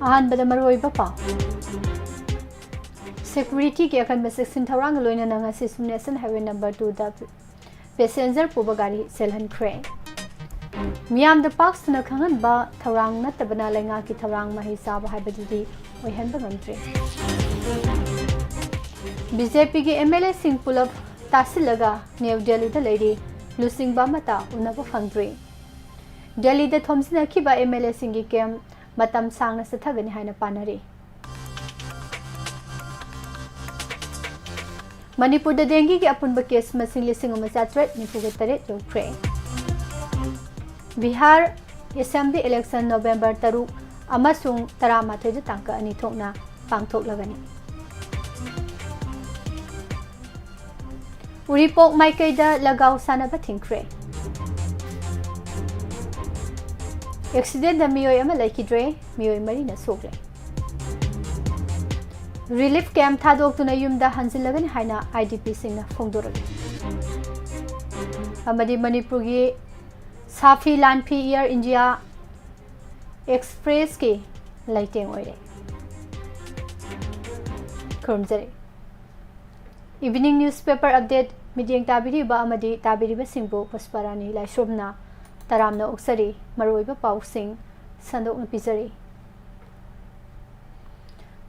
अहानबद मरोइबा पाव security के अखन section थौरांग लोइना नंगासी national highway number 2 दा पैसेंजर पुबा गाड़ी सेलहनख्रे मियाम द पाक्स न खंगनबा थौरांग नतबना लेंगा की थौरांग मही साब हाइबदुदी ओइहनबा नमद्रे बीजेपी के एमएलए सिंह पुलप तासिलगा न्यू दिल्ली द लेडी लुसिंगबा मता उनबा फंग्रे दिल्ली द थोमसिनखिबा एमएलए सिंह की कैम मतम सांगना सथगनी हाइना पानरे मणिपुर द डेंगी के अपुनबा केस मसिंग लिसिंग अमचात्रेट निफुगतरे लोख्रे बिहार असेंबली इलेक्शन नवंबर 3 अमसुंग 13 तांका अनि थोकना पांगथोकलगनी उरिपोक माइकैदा लगाव सानबा थिंख्रे एक्सीडेंट मियोय अमा लैखिद्रे मियोय मरीना सोग्रे रिलीफ कैंप थादोक्तुना युमदा हंजिलगन हाइना आईडीपी सिंगना फोंदोरगे अमदी मणिपुर की साफी लानफी एयर इंडिया एक्सप्रेस के लाइटेंग ओइरे खुरमजरे इवनिंग न्यूज़पेपर अपडेट मीडियम ताबिरिबा अमदी ताबिरिबा सिंबो पुष्परानी लाइश्रोमना तरामना ओक्सरी मरोइबा पाउसिंग संदोकना पिजरी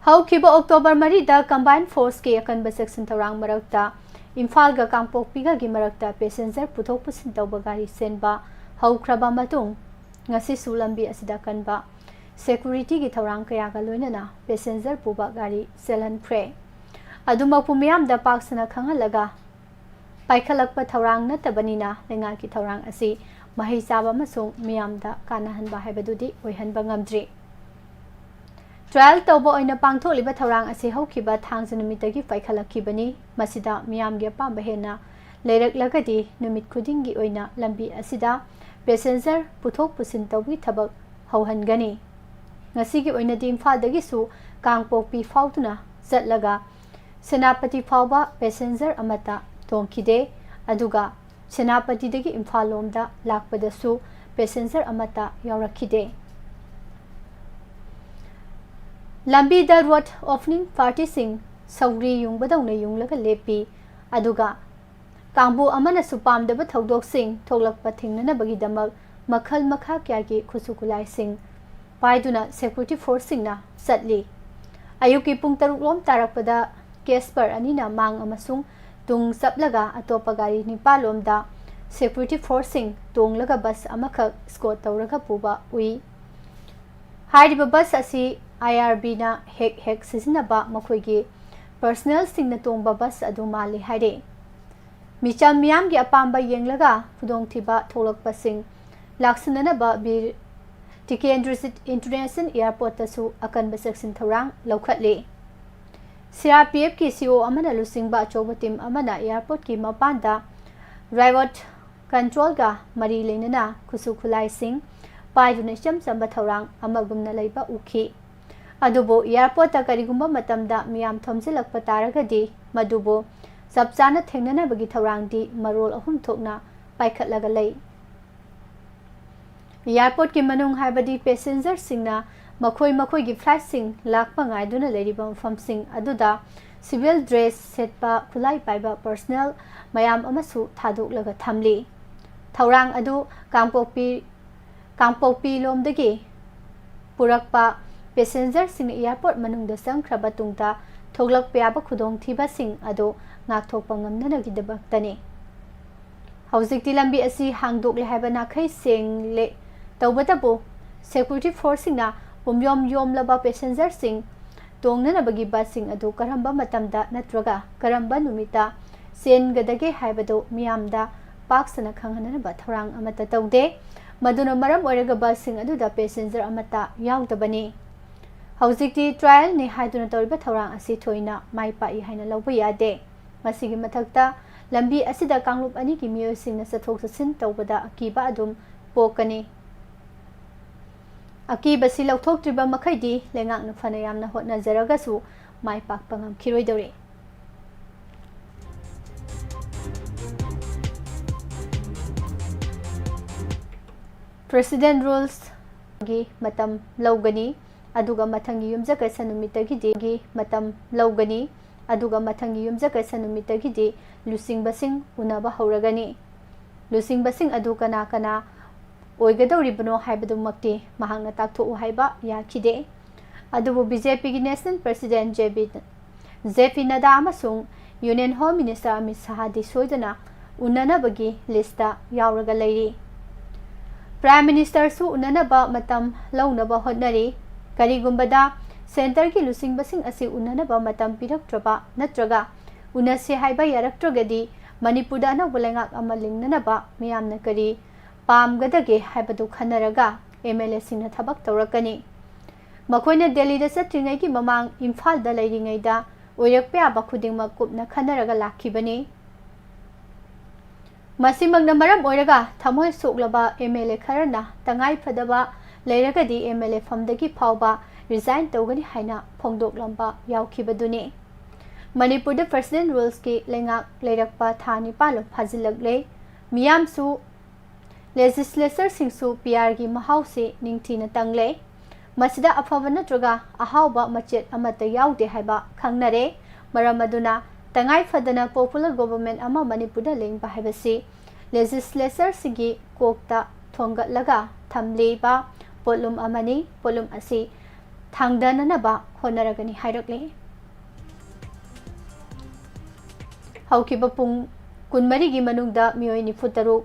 हौखिबा अक्टोबर 3 कंबाइन फोर्स के अकनबा सेक्शन थौरांग मरक्ता इम्फाल गा कांगपोकपीगा की मरक्ता पैसेंजर पुथोक पुसिन तौबा गाड़ी सेनबा हौख्रबा मतुंग ngasi sulambi asida kanba security की थौरांग कयागा लोइनना पैसेंजर पुबा गाड़ी सेलन फ्रे अदुमा पुमियाम दा पाक्सना खंगलगा पाइखलकपा थौरांग नतबनिना लेंगा की थौरांग असि मही चाबा मसुंग मियाम दा कानाहनबा हाइबदुदी ओइहनबा ngamdri ट्रायल तौबा ओइना पांगथोलिबा थौरांग असि हौखिबा थांज नुमितगी पाइखलखिबनी मसिदा मियाम गे पांबा हेना लेरकलगदी नुमित खुदिंगी ओइना लंबी असिदा passenger पुथोक पुसिन तौबी थबक हौहनगनी ngasi gi oina di imphal dagi su kangpokpi fautuna chatlaga senapati fauba passenger amata tongkhide aduga senapati dagi imphal lomda lakpada su passenger amata yaurakhide lambi da road opening party sing sauri yungbadawna yunglaga lepi aduga kangbu amana su pamdaba thodok sing thoglakpa thingnana bagi damak makhal makha kya gi khusukulai sing पाइदुना security force सिंगना चटली अयुकी पुंग तरुक लोम तारकपदा केसपर अनिना मांग अमसुंग तुंग चपलगा अतोपा गाड़ी निपालोमदा सिक्योरिटी फोर्स सिंग तोंगलगा बस अमखक स्कोट तौरगा पुबा उई हाइरिबा बस असि आईआरबी ना हेक हेक सिजिनबा मखोइगी पर्सनल सिंगना तोंगबा बस अदु माले हाइरे मिचाम मियाम गी अपाम्बा येंगलगा खुदोंगथिबा थोलकपा सिंग लाक्सननबा बीर इंटरनेशनल एयरपोर्ट तसु अकनब सेक्शन थौरांग लौखटले सीआरपीएफ की सीओ अमना लुसिंगबा अचौबा टीम अमना एयरपोर्ट की मपानदा ड्राइवर कंट्रोल का मरी लेनना खुसु खुलाई सिंह पाइदुना चमचंबा थौरांग अमगुमना लैबा उखी अदुबो एयरपोर्ट ता करिगुंबा मतमदा मियाम थमजिलकपा तारगदी मदुबो सबचाना थेंगननाबगी थौरांगदी मरोल अहुम थोकना पाइखटलगा लई एयरपोर्ट की मनुंग हाइबदी पैसेंजर सिंगना मखोई मखोई की फ्लाइट सिंग लाखपा गाइदुना लेरिबा मफम सिंग अदुदा सिविल ड्रेस सेटपा खुलाई पाइबा पर्सनल मयाम अमसु थादोकलगा थमली थौरांग अदु कांगपोकपी लोमदगी पुरकपा पैसेंजर सिंग एयरपोर्ट मनुंगदा संख्रबा तुंगता थोगलक प्याबा खुदोंग थीबा सिंग अदु ngakthokpa ngamnanagi dabakhtani हौजिकती लंबी असी हांगदोकले हाइबा नाखै सेंगले तौबदबो सिक्योरिटी फोर्स सिंगना पुमयोम योमलबा पैसेंजर सिंग तोंगननबगी बस सिंग अदु करंबा मतमदा नत्रगा करंबा नुमिता सेनगदगे हाइबदो मियामदा पाक्सना खंगननबा थौरांग अमता तौदे मदुना मरम ओइरगा बस सिंग अदुदा पैसेंजर अमता यावदबनी हौजिकती ट्रायल ने हाइदुना तौरिबा थौरांग असी थोइना माइपाई हाइना लौबा यादे मसिगी मथक्ता लंबी असिदा कांगलुप अनि की मियोसिंगना चथोक चसिन तौबदा अकीबा अदुम पोकनी अकीबसी लौथोक्त्रिबा मखैदी लेंगाकना फना यामना होटनाजरगसु माइ पाकपा ngamखिरोइदौरे President Rules gi matam laugani aduga mathangi yumjagasa numitagi gi matam laugani aduga mathangi yumjagasa numitagi lusing basing unaba hauragani lusing basing adu kana kana oigadoribno haibadumakti mahangna taktho haiba yakhide adubu BJP gi National President JP Nada amasung Union Home Minister Amit Shahadi soidana unanabagi lista yauraga leiri Prime Minister su unanaba matam launaba hotnari karigumbada center ki lusing basing asi unanaba matam piraktraba natraga unase haiba yaraktragadi Manipurda anawbalengak ama lingnanaba miyamna kari pamgadage haibadu khanaraga MLA singna thabak tawrakani makoina Delhi da satringai ki mamang Imphal da leiringai da oirakpe aba khudingmak kupna khanaraga lakhibani masimagna maram oiraga thamoi soklaba MLA kharana tangai phadaba leiragadi MLA famdagi phawba resign tawgani haina phongdoklamba yawkhibaduni Manipur President Rules ki lengak leirakpa thani palo phajilakle miyamsu legislature singsu PR gi mahausi ningthina tangle masida afaba natraga ahawba machet amata yaude haiba khangnare maramaduna tangai phadana popular government ama Manipur da lengba haibasi legislature sigi kokta thongatlaga thamleba polum amani polum asi thangdananaba honaragani hairakle haukiba pung kunmari gi manungda miyoi nifutaru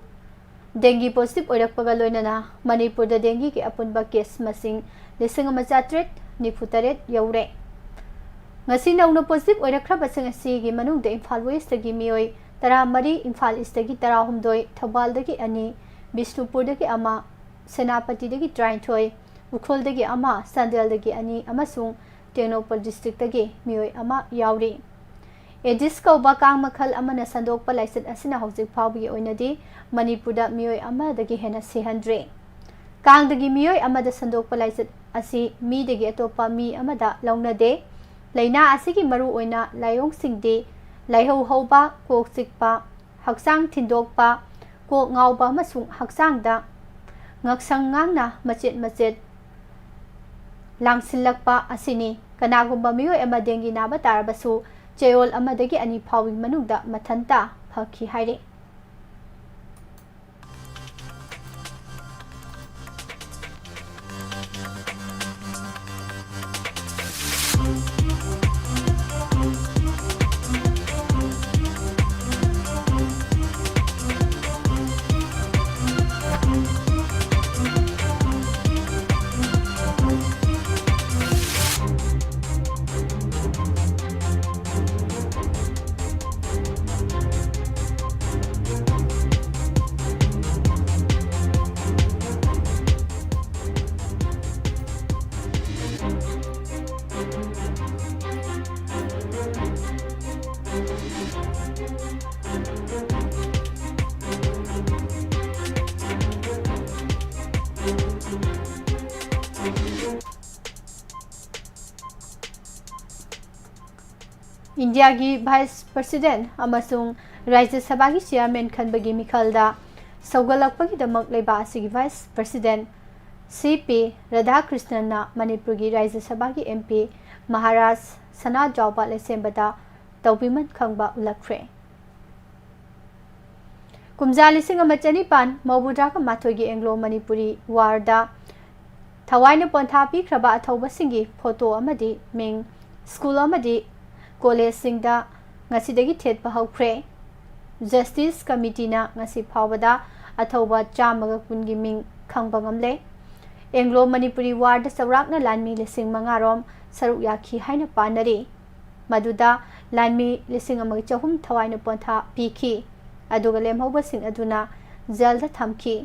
dengue positive oirakpaga loinana Manipur da dengue ki apunba case masing 1993 yaure ngasi nauna positive oirakhraba sing asi gi manungda Imphal West gi miyoi 13 Imphal East gi 12 Thobal dagi ani Bishnupur dagi ama Senapati dagi 23 Ukhol dagi ama Sandel dagi ani amasung Tenopal district dagi miyoi ama yauri Edis kauba kang makhal amana sandokpa laisat asina hojik phawbi oinadi Manipurda miyoi ama dagi hena sehandre kang dagi miyoi ama da sandokpa laisat asi mi dagi atopa mi amada launade laina asigi maru oina layong singde laihau hauba kok sikpa haksang thindokpa kok ngauba amasung haksang da ngaksang ngangna machet langsilakpa asini kanagumba miyoi ama dengi naba tarabasu Chayol amadagi ani phawi manungda mathanta phaki haire India gi Vice President amasung Rajya Sabha gi Chairman khanbagi mikhalda saugalakpagi damak leiba asigi Vice President CP Radhakrishnan na Manipur gi Rajya Sabha gi MP Maharaj Sana Jawba lesembada tawbiman khangba ulakre kumjali singa machani pan mawbudra ka mathoi gi Anglo Manipuri warda thawaina pontha pi khraba athauba singi photo amadi ming school amadi College singda ngasidagi thetpa haukhre Justice Committee na ngasi phawada athauba chamaga kungi ming khangba ngamle Anglo Manipuri ward saurakna lanmi lesing mangarom saruk yakhi haina panari maduda lanmi lesing amag chahum thawaina pontha pikhi aduga lemhauba sing aduna jalda thamki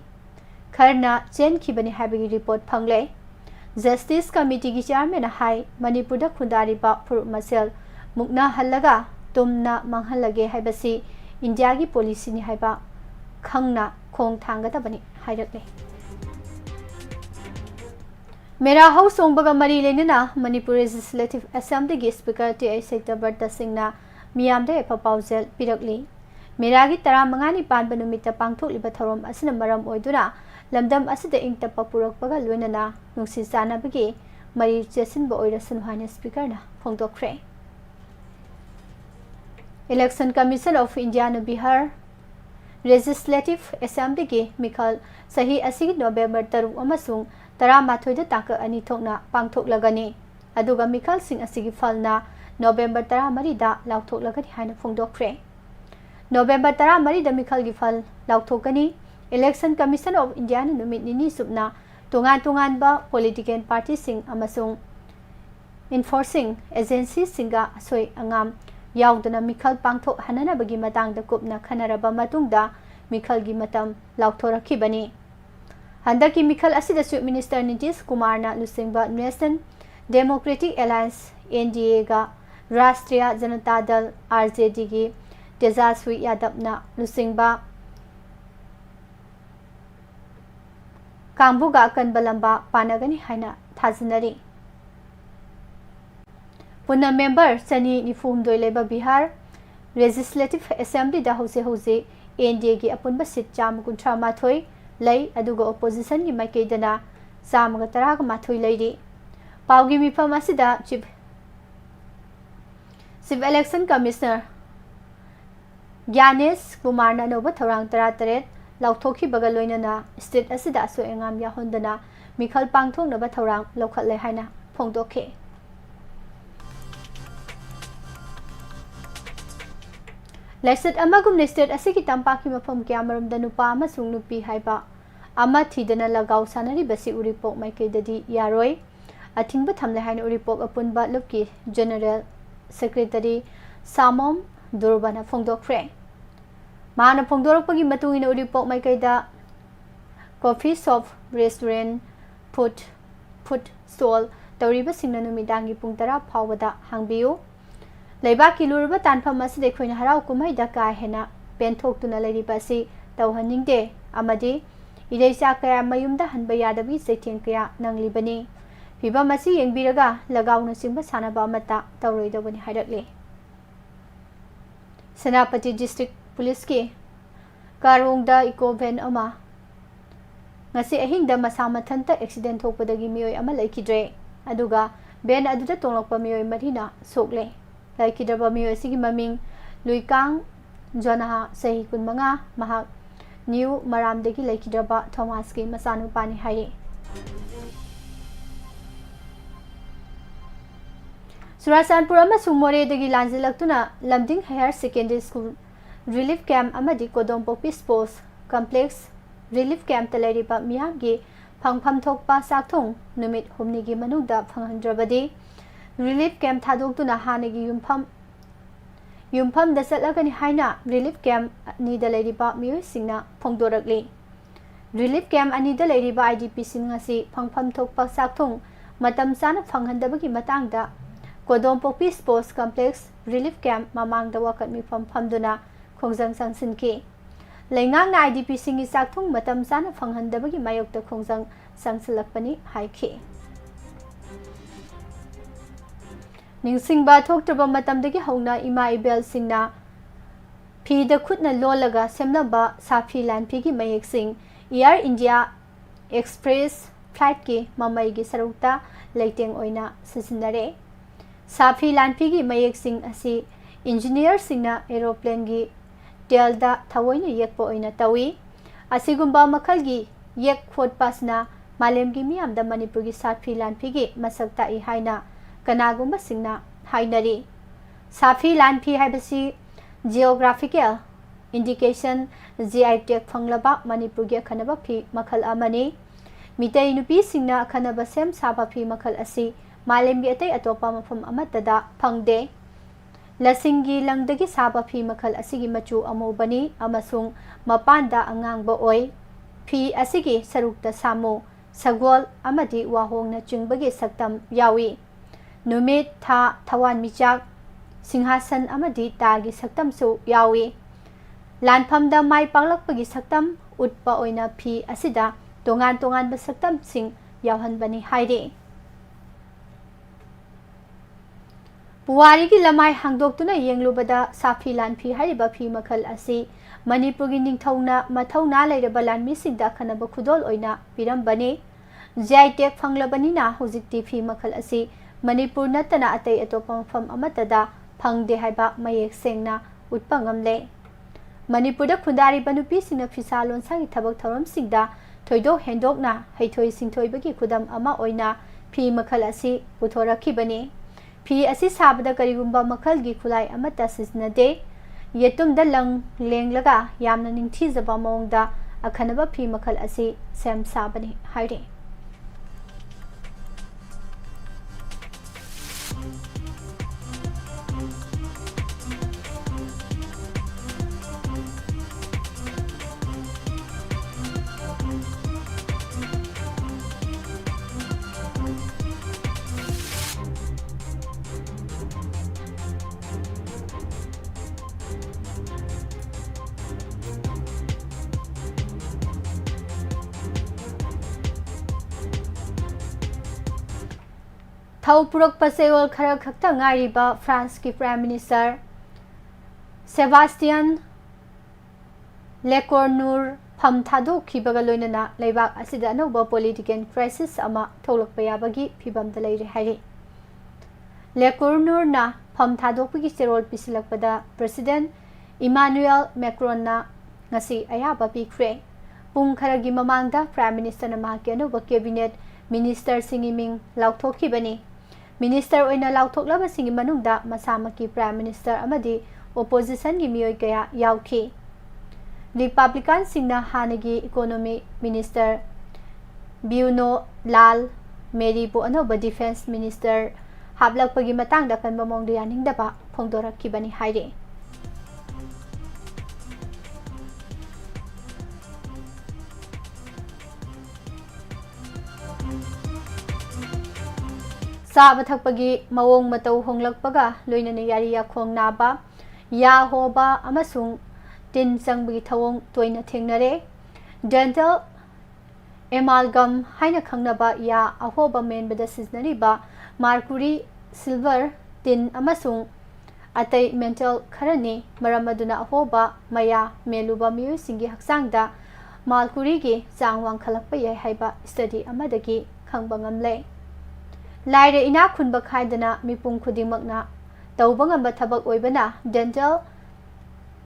kharna chen khibani habigi report phangle Justice Committee gi chairman hai Manipur da khundari ba phur masel mukna halaga tumna manghalage haibasi India gi policy ni haiba khangna khong thanga tabani hairakle Mera House Songbaga Mari Lenina Manipur Legislative Assembly gi Speaker T.A. Sector Barta Singh na miyamda epa pausel pirakli मेरागी 15 Panba नुमित्ता पांगथोकलिबा थौरम असना मरम ओइदुना लमदम असida इंगतप्पा पुरकपगा लोइनना नुंसी चानाबगी मरी चेसिनबा ओइरसनु हाइना speaker ना फोंदोखरे। Election commission of India न Bihar legislative assembly की मिखल सही असि नवंबर 3 अमसुंग 13 ताक अनि थोकना पांगथोकलगनी अदुगा मिखल सिंग असि फलना नवंबर 13 दा लाउथोकलगनी हाइना फोंदोखरे। नवंबर 13 दा मिखल की फल लाउथोकनी इलेक्शन कमीशन ऑफ इंडिया न नुमित निनी सुबना तोंगान तोंगानबा पॉलिटिकल पार्टी सिंग अमसुंग इन्फोर्सिंग एजेंसी सिंगा असोय अंगाम याउदना मिखल पांगथोक हननबगी मतंगदा कुपना खनरबा मतुंगदा मिखल की मतम लाउथोरखिबनी। हंदकी मिखल असिदसु मिनिस्टर नीतीश कुमार ना लुसिंगबा नेशनल डेमोक्रेटिक अलायंस एनडीए गा राष्ट्रीय जनता दल आरजेडी की तेजस्वी यादव ना लुसिंगबा कांबुगा कनबलंबा पानगनी हाइना थाजनरी। पुनः मेंबर चनी निफुमदोय लेबा बिहार लेजिस्लेटिव असेंबली दा होजे एनडीए की अपुनबा सीट 138 लई अदुगा ओपोजिशन की माइकेदना 113 लैरी। पाउगी मिफम असिदा chief election commissioner Gyanesh Kumar ना नोबा थौरांग 13 लाउथोखी बगा लोइनना स्टेट असिदा असो एंगाम याहोंदना मिखल पांगथोंनबा थौरांग लौखले हाइना फोंदोखे। लाइसेट अमगुम स्टेट असि की तंपाकी मफम क्या मरमदा नुपा अमसुंग नुपी हाइबा अमा थीदना लगाव सानरी बसी उरिपोक माइकेददी यारोय अथिंगबा थमले हाइन उरिपोक अपुनबा लुपकी जनरल सेक्रेटरी सामोम दुर्बना फोंदोखरे। माना फोंदोरपगी मतुंगिना उरिपोक माइकेदा coffee shop restaurant food stall तौरीबा सिंगना नुमिदांगी पुंग 10 फावदा हांगबियु। लेबाक की लुरबा तानफम असिदे खोइना हराव कुमैदा का हेना पेंथोक्तुना लैरिबा असि तौहनिंगदे अमदि इरेचा कया मयुमदा हनबा यादबी चैथें कया नंगलिबनी फिबम असि येंगबिरगा लगाउना सिंबा सानाबा अमता तौरोइदबनी हाइरकले। सेनापति डिस्ट्रिक्ट पुलिस की कारोंगदा इको वैन अमा ngasi ahingda masa mathanta accident thokpadagi miyoi ama laikidre aduga ben aduda tonglakpa miyoi marina sokle laikidaba miyoi asigi maming luikang jonaha sahi kunmanga mahak new maramdagi laikidaba thomas ki masanu pani haire। Surasanpur amasung moredagi lanjilakuna lamding higher secondary school relief camp amadi kodompokpi sports complex relief camp तलेरिबा मियागी फंगफम थोकपा साथों नुमित हुमनिगी मनुदा फंगहंद्रबदी relief camp थादोक्तुना हानेगी युमफम दसलगनि हाइना रिलीफ कैंप नीदा लेरिबा मियोसिंगना फोंदोरकले। रिलीफ कैंप अनीदा लेरिबा आईडीपी सिंगसी फंगफम थोकपा साथों मतम साना फंगहंदबगी मतंगदा Kodompokpi sports complex relief camp ममांगदा वाकत मिफम फमदुना खोंजंग संगसिनकी लेंगांग आईडीपी सिंगी साथों मतम साना फंगहंदबगी मायोक्ता खोंजंग संगसलकपनी हाइखी। निंगसिंगबा थोक्तबा मतमदगी हौना इमा इबेल सिंगना फीदा खुदना लोलगा सेमनबा साफी लानफीगी मयेक सिंग एयर इंडिया एक्सप्रेस फ्लाइट की ममईगी सरुक्ता लेटेंग ओइना सिसिनरे। साफी लानफीगी मयेक सिंग असि इंजीनियर सिंगना एरोप्लेन की टेलदा थवोइना येकपा ओइना तवी असिगुम्बा मखलगी येक फोटपासना मालेमगी मियामदा मणिपुरगी साफी लानफीगी मसक ताई हाइना कनागुम्बा सिंगना हाइनरी। साफी लानफी हाइबसी जियोग्राफिकल इंडिकेशन जीआई टैग फंगलबा मणिपुरगी अखनबा फी मखल अमनी मितै नुपी सिंगना अखनबा सेम साबा फी मखल असि मालेमगी अतै अतोपा मफम अमतदा फंगदे। लसिंगी लंगदगी साबा फी मखल असिगी मचु अमोबनी अमसुंग मपानदा अंगांगबा ओय फी असिगी सरुक्ता सामो सगोल अमदी वाहोंगना चिंगबगी सक्तम यावी नुमित था थवान मिचाक सिंहासन अमदी तागी सक्तमसु यावी लानफमदा माई पांगलकपगी सक्तम उत्पा ओइना फी असिदा तोंगान तोंगान सक्तम सिंग यावहनबनी हाइरे। पुवारी की लमाई हांगदोक्तुना येंगलुबदा साफी लानफी हारिबा फी मखल असि मणिपुर की निंगथौना मथौना लेरबा लानमीसिंगदा खनबा खुदोल ओइना पिरमबने जाइटेक फंगलबनिना हुजिक्ति फी मखल असि मणिपुर नतना अतै अतोपा मफम अमतदा फंगदे हाइबा मयेक सेंगना उत्पा ngamle मणिपुरदा खुंदारिबा नुपीसिंगना फिसा लोनसागी थबक थौरमसिंगदा थोइदोक हेंदोकना हैथोइ सिंथोइबगी खुदम अमा ओइना फी मखल असि पुथोरखिबने फी असि साबदा करिगुंबा मखलगी खुलाई अमता सिजनदे येतुमदा लंग लेंगलगा यामना निंगथीजबा मओंगदा अखनबा फी मखल असि सेम साबने हाइरे थौपुरक पसेओल खरा खक्ता ngairiba फ्रांस की प्राइम मिनिस्टर सेबास्टियन लेकोर्नूर फम थादोखिबगा लोइनना लेबाक असिदा अनौबा पॉलिटिकल क्राइसिस अमा थोलकपा याबगी फिबमदा लेरे हाइरे लेकोर्नूरना फम थादोकपगी चेरोल पिसिलकपदा प्रेसिडेंट इमानुएल मैक्रोनना ngasi ayaba pikre pung खरगी ममांगदा प्राइम मिनिस्टर माके अनौबा कैबिनेट मिनिस्टर सिंगी मिंग लाउथोखिबनी मिनिस्टर ओइना लाउथोकलाबा सिंगी मनुंगदा मसामकी प्राइम मिनिस्टर अमदी ओपोजिशन की मियोय कया याउखी रिपब्लिकन सिंगना हानगी इकोनॉमी मिनिस्टर ब्यूनो लाल मेरीबो अनौबा डिफेंस मिनिस्टर हाबलकपगी मतंगदा कनबा मोंगदा यानिंगदबा फोंदोरखिबनी हाइरे साब थकपगी मवोंग मतौ होंगलकपगा लोइनने यारी याखोंग नाबा या होबा अमसुंग तिन संगबगी थवोंग तोइना थेंगनरे डेंटल एमालगम हाइना खंगनबा या अहोबा मेनबदा सिजनरिबा मार्कुरी सिल्वर तिन अमसुंग अतै मेंटल खरनी मरमदुना अहोबा मया मेलुबा मियुसिंगी हक्सांगदा मार्कुरीगी चांग वांखलकपा याय हाइबा स्टडी अमदगी खंगबा ngamle लाइरे इना खुनबा खाइदना मिपुंग खुदिमकना तौबा ngamba थबक ओइबना डेंटल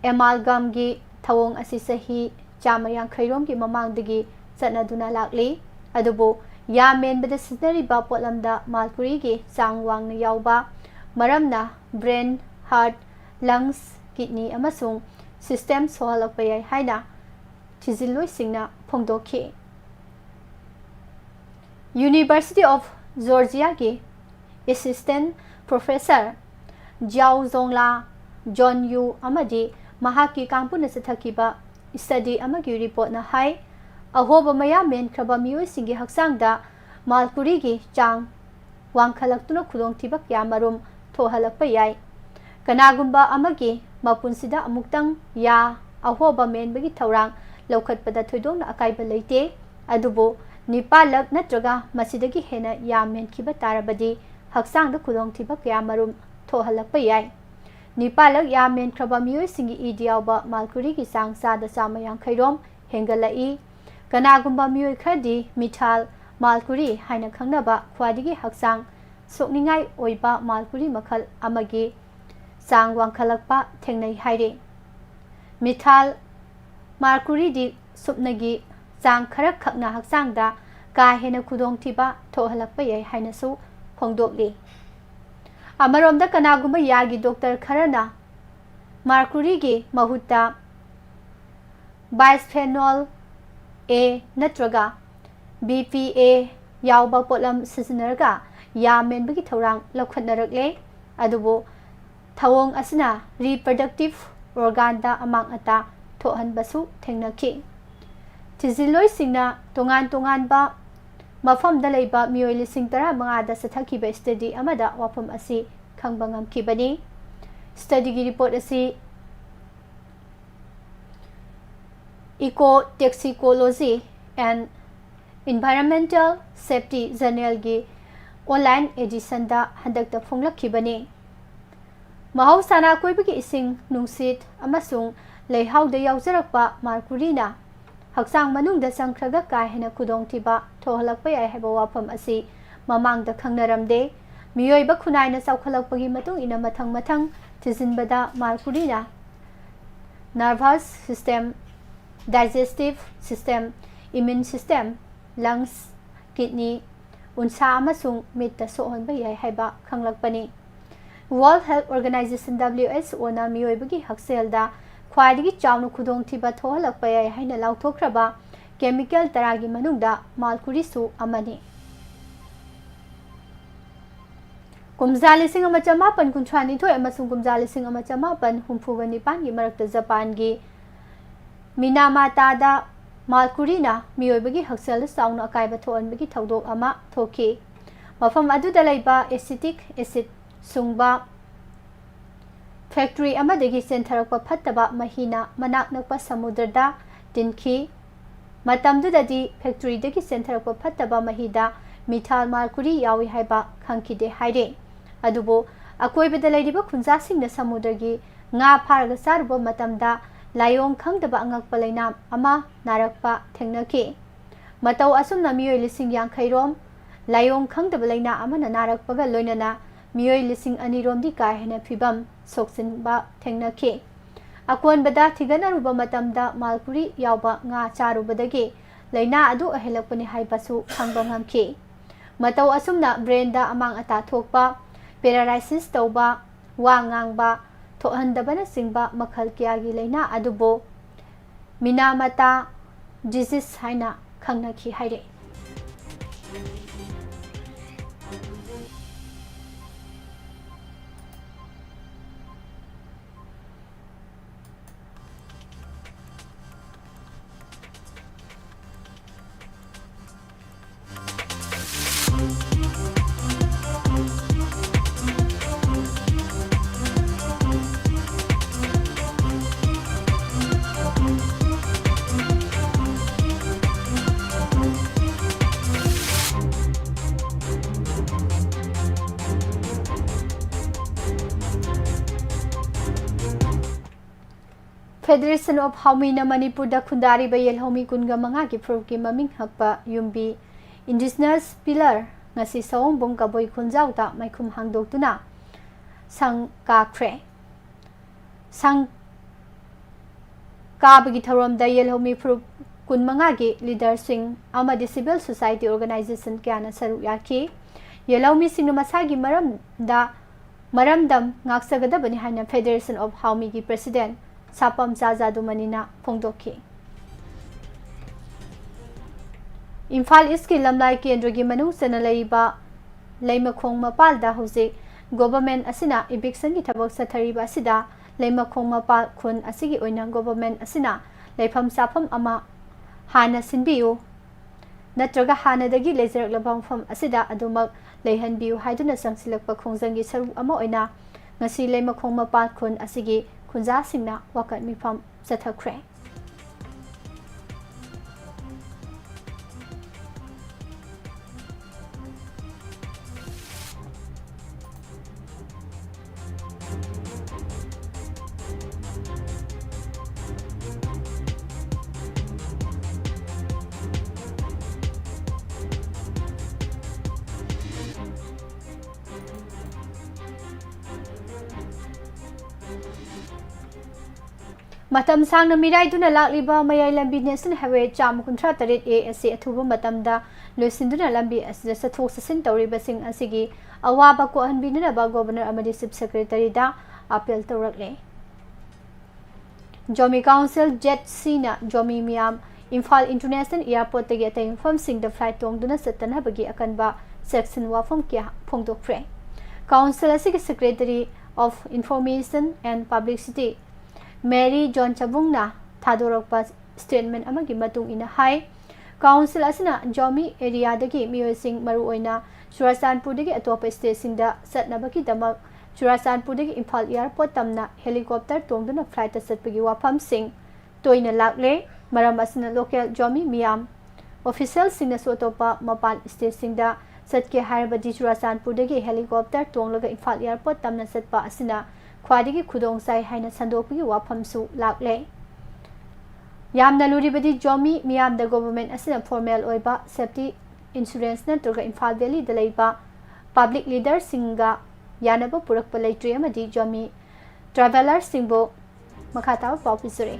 एमालगम गी थवोंग असि सही चामयां खैरोम की ममांगदगी चनदुना लाकली अदुबो या मेनबदा सिजनरिबा पोलमदा मार्कुरी गी चांग वांगना यावबा मरमना ब्रेन हार्ट लंग्स किडनी अमसुंग सिस्टम सोहलकपा याय हाइना थिजिलोइसिंगना फोंदोखि यूनिवर्सिटी ऑफ जॉर्जिया के असिस्टेंट प्रोफेसर जाओ जोंगला जॉन यू अमदी महाकी कांपुन चथकिबा स्टडी अमगी रिपोर्ट न हाई अहोब मया मेनख्रबा मियोइसिंगी हक्सांगदा मालकुरीगी चांग वांखलक्तुना खुदोंथिबा क्यामरुम थोहलकपा याय कनागुंबा अमगी मपुनसिदा अमुक्तंग या अहोब मेनबगी थौरांग लौखतपदा थोइदोंना अकाइबा लेते अदुबो निपालक नत्रगा मसिदगी हेना यामेनखिबा तारबदी हक्सांगदा खुदोंथिबा क्यामरुम थोहलकपा याय निपालक यामेनख्रबा मियोइसिंगी इडियावबा मालकुरीगी चांग सादा चामयां खैरोम हेंगलाई कनागुंबा मियोइ खरदी मिठाल मालकुरी हाइना खंगनबा ख्वादिगी हक्सांग सोकनिंगाई ओइबा मालकुरी मखल अमगी चांग वांखलकपा थेंगनै हाइरे मिठाल मालकुरी दी सुपनगी चांग खर खकना हक्सांगदा का हेना खुदोंथिबा थोहलकपा याय हाइनासु फोंदोकली अमरोमदा कनागुंबा यागी डॉक्टर खरना मार्कुरीगी महुत्ता बाइस्फेनॉल ए नत्रगा बीपीए यावबा पोलम सिजनरगा यामेनबगी थौरांग लौखतनरकले अदुबो थवोंग असना रिप्रोडक्टिव ऑर्गन अमांग अता थोहनबसु थेंगनखि थिजिलोइसिंगना तोंगान तोंगानबा मफमदा लेबा मियोइ लिसिंग 15 सथखिबा स्टडी अमदा वाफम असि खंगबा ngamkhibani स्टडी की रिपोर्ट असि ecotoxicology and environmental safety journal की ऑनलाइन एडिशन दा हंदकता फोंगलखिबनी mahausa koibagi ising nungsit amasung leihauda yaujarapa mercuryna haksang manungda sangkhraga kai hena khudongthiba thohalakpa yai haiba wafam asi mamangda khangnaramde miyoiba khunaina saukhalakpagi matung ina mathang thisinbada mercuryna nervous system, digestive system, immune system, lungs, kidney, unsa amasung mitta sohonba yai haiba khanglakpani. World Health Organization WHO na miyoibagi hakselda khwaidagi chawnu khudongthiba thohalakpa yai haina lauthokraba chemical taragi manungda mercury su amani. Kumza lising ama chamapan kunchani thoi amasung kumza lising ama chamapan humfuga nipan gi marakta Japan gi Minamata da mercury na miyoibagi haksel sauna akaiba thoanbagi thodok ama thoki mafam aduda laiba acetic acid sungba factory amadagi sentharakpa phattaba mahina manak nakpa samudrada tinki matamdudadi factory dagi sentharakpa phattaba mahida methyl mercury yawi haiba khangkide haire adubo akoibada laidiba khunjasingna samudragi nga pharaga saruba matamda layong khangdaba angakpa lainam ama narakpa thengnaki matau asumna miyoi lising yankairom layong khangdaba laina amana narakpaga loinana miyoi lising aniromdi kai hena phibam soksinba thengnaki akonbada thiganaruba matamda mercury yawba nga charubadagi laina adu ahelakpani haibasu khangbam hamki matau asumna brainda amang ata thokpa paralysis tauba wa ngangba thohandabana singba makhal kyagi laina adubo minamata disease haina khangnaki haire Federation of Haumina Manipur da Khundari ba Yelhomi Kunga Manga ki Furuk ki maming hakpa yumbi Indigenous Pillar ngasi sawong bong kaboy khunjaw ta maikhum hangdoktuna sang kakre sang kabagi tharom da Yelhomi Furuk kun manga ki leader sing amadi civil society organization kyana saru yaki Yelhomi sing masagi maramdam ngaksagadabani bani haina Federation of Haumi ki president Sapam Jajadu Manina Pongdoki Imphal Iski Lamlai Kendrogi Manu Senalaiba Laimakhong Mapalda Hose Government Asina Eviction ki Thabak Sathariba Asida Laimakhong Mapal Khun Asigi Oina Government Asina Laifam Sapam Ama Hana Sinbiu Natraga Hana Dagi Laser Labang Fam Asida Adumak Laihan Biu Haiduna Sangsilakpa Khongzangi Saru Ama Oina Ngasi Laimakhong Mapal Khun Asigi Kunja singna wakat mifam sathakre Matam sang na mirai duna lakliba mayai lambi national highway cham kuntra tarit ASC athuba matamda loisinduna lambi asida sathok sasin tawriba sing asigi awaba ko anbinuna ba governor amadi chief secretary da appeal tawrakle Jomi Council Jet Sina Jomi Miam Imphal International Airport tagi atay inform sing the flight tongduna satana bagi akanba section wafam kya phongdokre Council asigi secretary of information and publicity Mary John Chabungna Thadorokpa statement amagi matung ina hai Council asina Jomi area dagi miyosing maru oina Churasanpur dagi atopa station da satnabaki damak Churasanpur dagi Imphal Airport tamna helicopter tongduna flight satpagi wafam sing toina lakle maram asina local Jomi Miam official singna sotopa mapal station da satke harabadi Churasanpur dagi helicopter tonglaga Imphal Airport tamna satpa asina ख्वादिगी खुदोंसाई हाइना संदोकपगी वाफमसु लाक्ले यामना लुरिबदी जोमी मियामदा गवर्नमेंट असिना फॉर्मल ओइबा सेफ्टी इंश्योरेंस नत्रगा इम्फाल वैली दलैबा पब्लिक लीडर सिंगा यानबा पुरकपा लेट्री अमदी जोमी ट्रैवलर सिंबो मखाता पापिसरे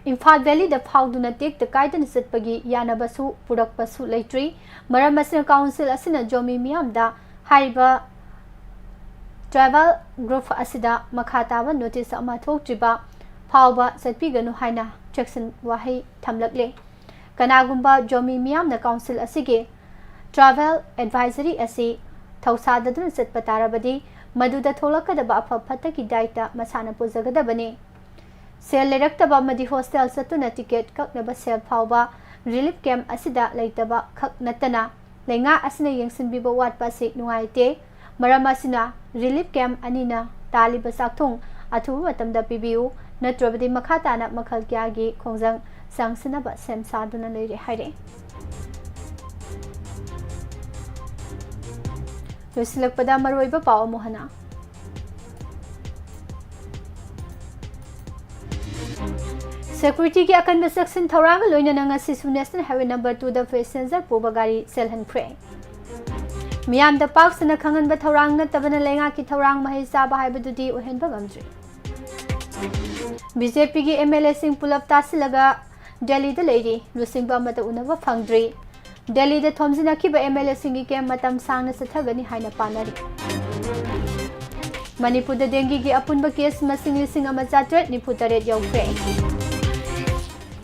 इम्फाल वैली द फाउदुना टेक द काइदन सतपगी यानबसु पुरकपसु लेट्री मरम असिना काउंसिल असिना जोमी मियामदा हाइबा ट्रैवल ग्रुप असिदा मखातावा नोटिस अमा थोक्ट्रिबा फाउबा सतपीगनु हाइना ट्रैक्शन वाहै थमलकले कनागुंबा जोमी मियामना काउंसिल असिगे ट्रैवल एडवाइजरी असि थौसाददुन सतपतारबदी मदुदा थोलकदबा अफ फतकी दायता मसाना पुजगदबने सेल लेरक्तबा मदि हॉस्टल सतुना टिकेट कक्नबा सेल फाउबा रिलीफ कैंप असिदा लेतबा खक नतना लेंगा असिना यंगसिनबिबा वाटपा से नुआइते मरम असिना रिलीफ कैंप अनिना तालिबा साक्थोंग अथुबा मतमदा पिबियु नत्रबदी मखाताना मखल क्यागी खोंजंग सांगसनबा सेमसादुना लेरे हाइरे लोसिलकपदा मरोइबा पाव मोहना सिक्योरिटी की अकन सेक्शन थौरांग लोइनना नेशनल हाईवे नंबर 2 द पैसेंजर पुबा गाड़ी सेलहनख्रे मियाम द पाक्सना खंगनबा थौरांग नतबना लेंगा की थौरांग महे चाबा हाइबदुदी ओहेनबा गमद्री बीजेपी की एमएलए सिंह पुलप तासिलगा दिल्ली द लेरी लुसिंगबा मत उनबा फंगद्री दिल्ली द थोमजिनखिबा एमएलए सिंह की केम मतम सांगना सथगनी हाइना पानरी मणिपुर द डेंगी की अपुनबा केस मसिंग लिसिंग अमा 493 यौख्रे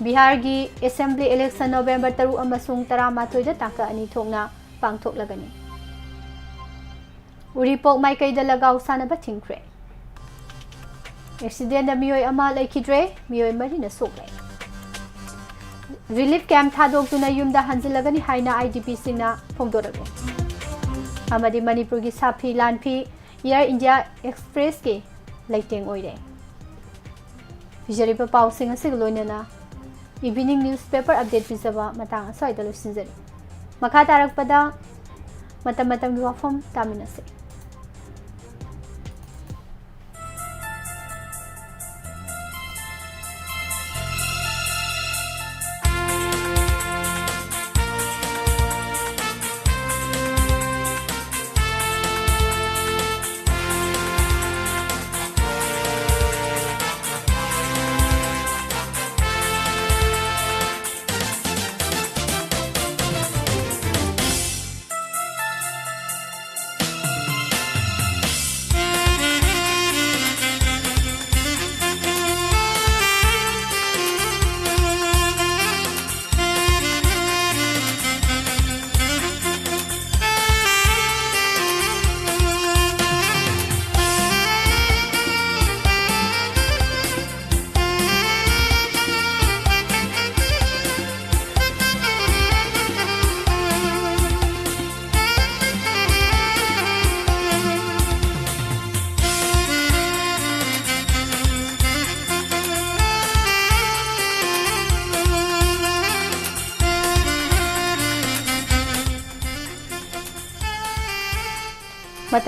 बिहार की असेंबली इलेक्शन नवंबर 3 अमसुंग 13 ताका अनि थोंगना पांगथोकलगनी उरीपोक माइकैद लगाव सानबा थिंख्रे एक्सीडेंट मियोय अमा लेखिद्रे मियोय मरीना सोकले रिलीफ कैंप थादोक्तुना युमदा हंजिलगनी हाइना आईडीपी सिंगना फोंदोरगे अमदी मणिपुर की साफी लानफी एयर इंडिया एक्सप्रेस के लेटेंग ओइरे विजरिबा पाउसिंग असिग लोइनना इवनिंग न्यूज़पेपर अपडेट पिजबा मतंग असोइदा लोसिंजरी मखा तारकपदा मतम की वाफम तामिनसे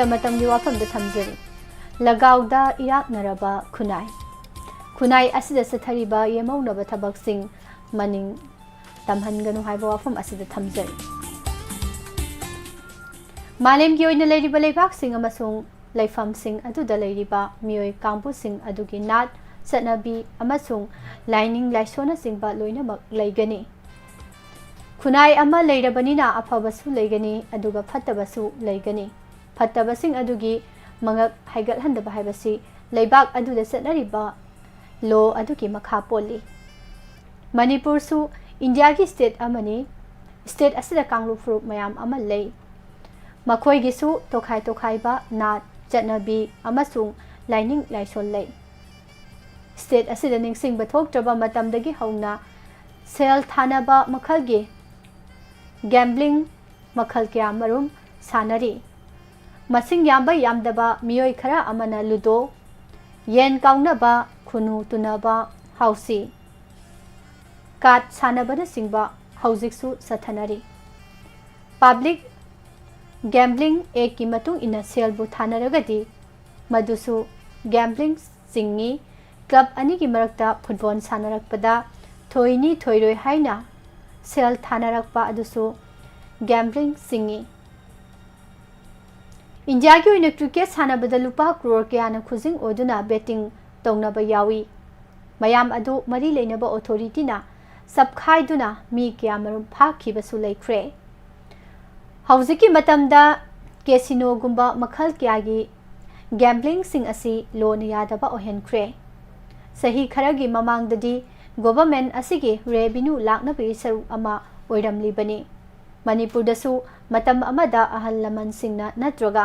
मतम की वाफम थमजरी लगाउदा इराकनरबा खुनाई असिदा सथरिबा येमौनबा थबकसिंग मनिंग तमहनगनु हाइबा वाफम असिदा थमजरी मालेम की ओइना लेरिबा लेबाकसिंग अमसुंग लेफमसिंग अदुदा लेरिबा मियोय कांपुसिंग अदुगी नाट चटनबी अमसुंग लाइनिंग लाइसोना सिंगबा लोइनमक लेगनी खुनाई अमा लेरबनिना अफबसु लेगनी अदुगा फत्तबसु लेगनी फत्तबसिंग अदुगी मंगक हाइगलहंदबा हाइबसी लेबाक अदुदा चटनरिबा लो अदुगी मखा पोली मणिपुर सु इंडिया की स्टेट अमनी स्टेट असिदा कांगलु फ्रुप मयाम अमा ले मखोइगिसु तोखाइबा नाट चटनबी अमसुंग लाइनिंग लाइसोन ले स्टेट असिदा निंगसिंग बथोक्त्रबा मतमदगी हौना सेल थानबा मखलगी गैम्बलिंग मखल क्या मरुम सानरी मसिंग याम्बा यामदबा मियोय खरा अमना ludo yen kaunaba khunu tunaba hausi kat sanabana singba haujiksu sathanari public gambling act ki matung ina sel bu thanaragadi madusu gambling singni club ani ki marakta football sanarakpada thoini thoiroi haina sel thanarакpa adusu gambling singi India ki oina cricket sanabada lupa crore kayana khujing oduna betting tongnaba yawi mayam adu mari leinaba authority na sabkhaiduna mi kyamarum phakhibasu leikhre haujiki matamda casino gumba makhal kyagi gambling sing asi lon yadaba ohenkhre sahi kharagi mamangdadi government asigi revenue laknabi saru ama oiramlibani Manipur dasu matam amada ahal laman singna natroga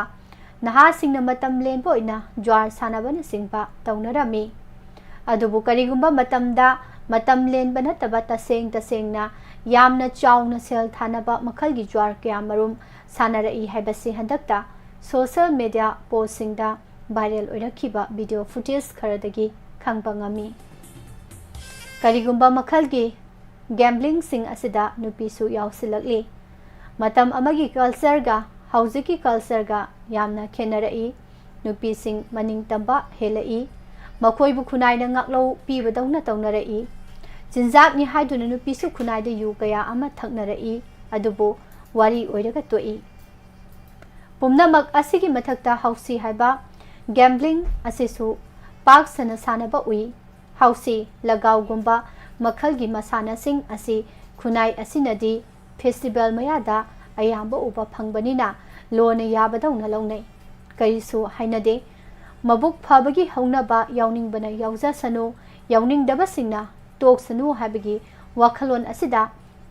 naha singna matam lenbo ina jwar sanabana singba taunarami adubu karigumba matamda matam lenba nataba tasengna yamna chawna sel thanaba makhalgi jwar kyamarum sanarai haibasi handakta social media post singda viral oirakhiba video footage kharadagi khangba ngami karigumba makhalgi gambling sing asida nupisu yawsilakli matam amagi culture ga haujiki culture ga yamna khenarai nupi sing maning tamba helai makoi bu khunai na ngaklo pi badawna tawnarai jinjak ni haiduna nupi su khunai da yu kaya ama thaknarai adubu wari oiraga toi pumnamak asigi mathakta hausi haiba gambling asisu pak sana sanaba ui hausi lagaw gumba makhalgi masana sing asi khunai asinadi festival mayada ayamba uba phangbanina lona yabadawna lawnai karisu hainade mabuk phabagi haunaba yawningbana yawja sanu yawningdaba singna toksanu habigi wakhalon asida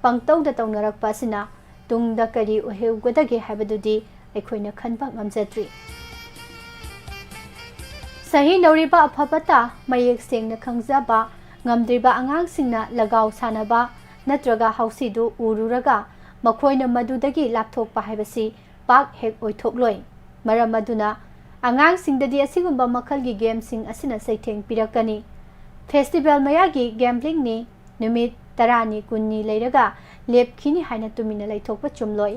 pangtawda tawnarakpa asina tungda kari ohewgadage habadudi aikhoina khanba ngamjatri sahi nauriba aphabata mayek sengna khangjaba ngamdriba angang singna lagaw sanaba natraga hausidu ururaga makhoina madudagi lapthokpa haibasi pak hek oithokloi maram maduna angang singdadi asigumba makhalgi game sing asina saitheng pirakani festival mayagi gambling ni numit tarani kunni leiraga lepkhini haina tumina laithokpa chumloi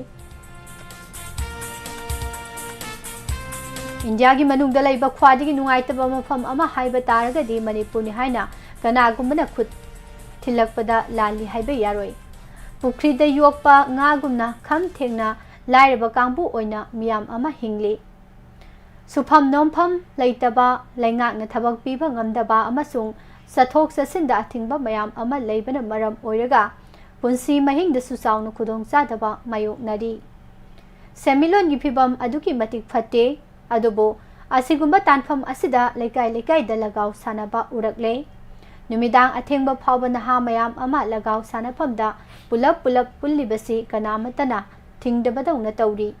India gi manungda laiba khwadigi nungaitaba mafam ama haiba taragadi Manipur ni haina kanagumna khut thilakpada lali haiba yaroi pukri da yokpa ngagumna kham thengna lairaba kangbu oina miyam ama hingli sufam nompham leitaba laingak na thabak piba ngamdaba amasung sathok sasinda athingba mayam ama leibana maram oiraga punsi mahingda susauna khudong chadaba mayok nari semilon gi phibam aduki matik phate adubo asigumba tanpham asida lekai da lagaw sanaba urakle Numidang athengba phawba naha mayam ama lagaw sanaphamda pulap pullibasi kanamatana thingdabadawna tawri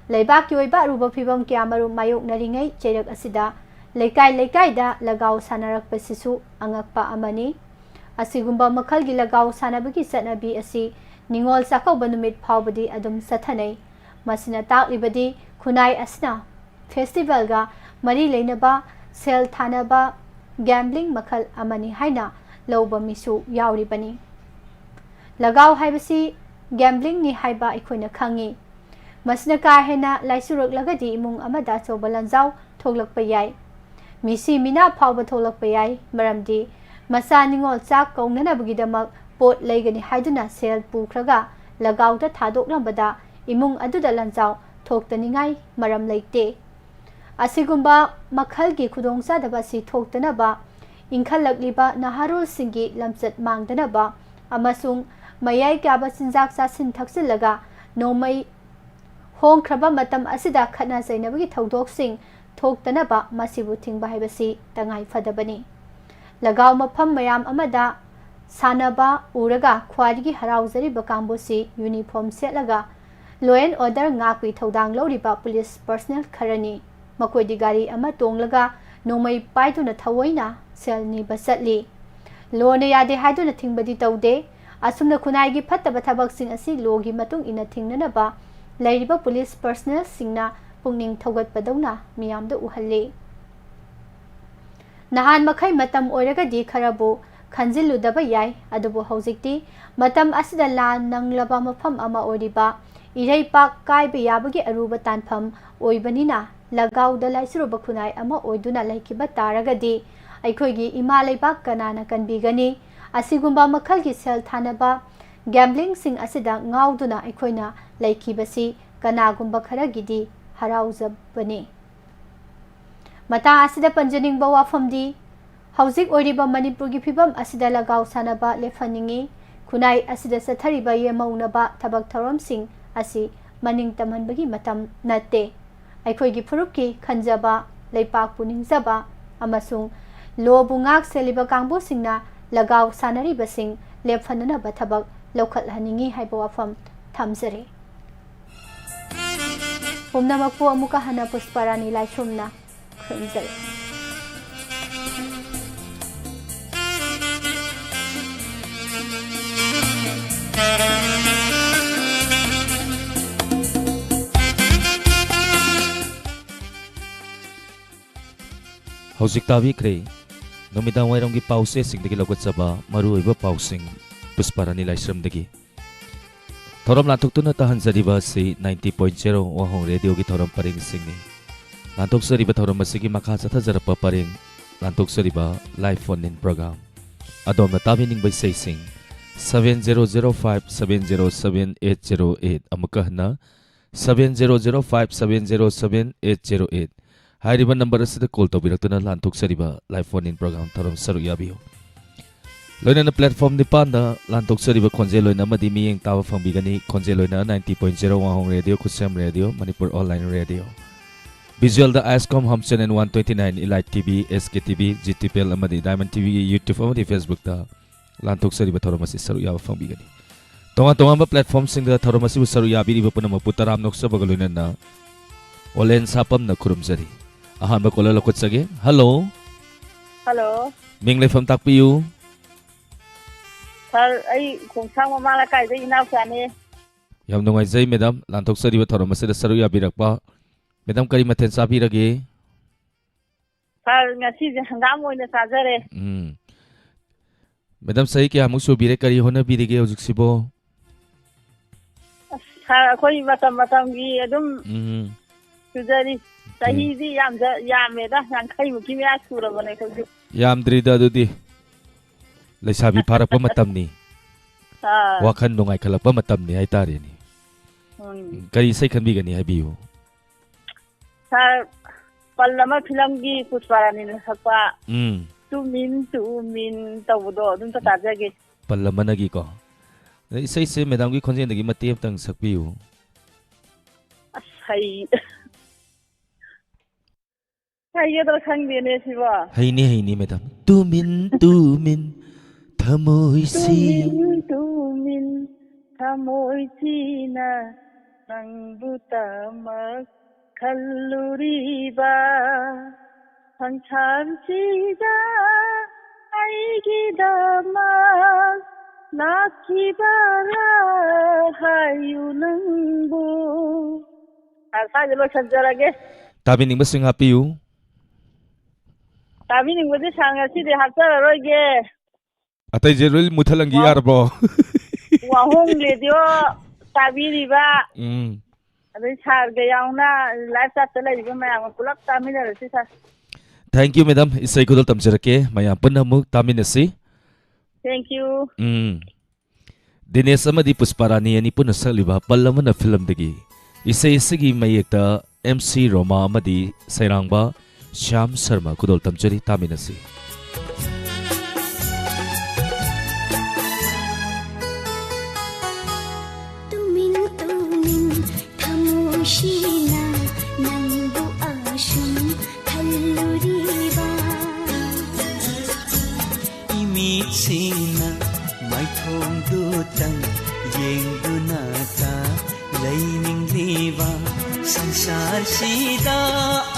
leibak ki oiba ruba phibam kyamaru mayok naringai cheirak asida lekai da lagaw sanarakpasisu angakpa amani asigumba makhalgi lagaw sanabagi satnabi asi ningol sakawba numit phawbadi adum sathanai masina taklibadi khunai asna festival ga mari leinaba sel thanaba gambling makhal amani haina lawba misu yauribani lagaw haibasi gambling ni haiba ikhoina khangi masna ka hena laisurak lagadi imung amada chobalanjaw thoglakpa yai misi mina phawba thoglakpa yai maramdi masa ningol chak kaungnana bugidamak pot leigani haiduna sel pukhraga lagaw da thadoklambada imung aduda lanjaw thoktaningai maram leite asigumba makhalgi khudongchadaba si thoktanaba inkhallakliba naharul singi lamchat mangdanaba amasung mayai kyaba sinjak chasin thakchilaga nomai hongkhraba matam asida khana jainabagi thodok thoktanaba masibu thingba haibasi tangai fadabani lagaw mafam mayam amada sanaba uraga khwari haraujariba kangbosi uniform setlaga law and order ngakwi thodang loriba police personnel kharani makoidi gari ama tonglaga nomai paiduna thawoina selni basatli lone yade haiduna thingbadi tawde asumna khunai gi phattaba thabak sing asi logi matung ina thingnana ba lairiba police personnel singna pungning thogat padawna miyamda uhalle Nahan makai matam oiragadi kharabu khanjiludaba yai adubu hojikti matam asida la nanglaba mafam ama oriba iraipak kaiba yabagi aruba tanpham oibanina lagauda laisuruba khunai ama oiduna laikiba taragadi aikhoigi ima leibak kanana kanbigani asigumba makhalgi sel thanaba gambling sing asida ngauduna aikhoina laikibasi kanagumba kharagidi harauzabani mata asida panjaning ba wafamdi hauzik oriba manipur gi phibam asida lagau sanaba lefaningi khunai asida sathariba yemaunaba thabak tharom sing asi maning tamanbagi matam nate aikhoi gi phurupki khanjaba leipak puningjaba amasung lobu ngak seliba kangbo singna lagau sanari basing lepfanana ba thabak lokhat haningi haiba wafam thamjare humnamakpu amuka hana pusparani laisumna khunjare Hojik tabikrei numidang wairong gi pause singdagi logotsaba maruiba pausing pusparani laisramdagi thorom lantuktuna tahanjariba si 90.0 wahong radio gi thorom paring singni lantuk sariba thorom asigi makha chathajarapa paring lantuk sariba live phone in program adom na tabining bai sei sing 7005707808 amakahna 7005707808 हाइरिबा number असिदा call तौबिरक्तुना लांथोक सरिबा live phone in programme थरम सरुक याबियो लोइना platform निपान लांथोक सरिबा खोंजे लोइना मदि मियेंग तावा फंबिगनी खोंजे लोइना 90.0 वाहोंग रेडियो कुसम radio Manipur online radio visual द आइसकॉम हमसन and 129 elite TV SK TV GTPL अमदि डायमंड टीवी यूट्यूब अमदि फेसबुक ता लांथोक सरिबा थरम असि सरुक याबा फंबिगनी तोंगा तोंगा प्लेटफॉर्म सिंग द थरम असि सरुक याबिरिबा पुनम पुतराम नोक्सबा लोइना ओलेन सापम न खुरुमजरी अहानबा कोला लखुत्सगे हेलो हेलो मिंगलेफम ताकपियु सर आई खोंसांग ममाला कायदे इनाव साने याम नुंगाइजै मैडम लांथोक सरिबा थरम असि सरुक याबिरकपा मैडम करी मथेन साबिरगे sir ngasi je hangam oina sajare madam सही के आमुक सुबिरे करी होना बिरिगे हुजुक्सिबो सर कोई मतम gi adum sujari Sahidi yameda yankai muki mya surabane khoju yamdrida adudi leisabi pharakpa matamni wakhan nungai khalakpa matamni haitare ni kari sai khanbigani haibiyu sir pallama film gi pusparani na sakpa tumin tawdo dum ta tajage pallama nagi ko isai se madam gi khonjen dagi matem tang sakpiyu sai Hai तो खंगदेने सिवा हैनी madam Tumin थमोइसीना नंगबुतमक खल्लुरीबा संसारसिदा आइगिदमक नाखिबारा Hayu नंगबु साजलो सज्जरागे ताबिनिंग busing हापियु ताबिनिंग बदि सांगा सिदे हाबताररोगे अतै जेरुल मुथलंगी यारबो वाहोंग radio ताबिरिबा अदै सार गयावना live chat लैबो मायाम पुलप तामिनरसि सर थैंक यू मैडम इसै कुदल तमजरके मायाम पुनमुक तामिनसि थैंक यू दिनेश अमदि पुष्पारानी अनि पुन सलिबा पल्लमन फिल्म दगी इसै इसगी मयेक्ता MC Roma amadi Sairangba Shyam Sharma kudol tamjari taminasi tumin thamoshina nangbu ashum khalluriba imitsina maithong dutang yengduna ta laining liba संसार सीधा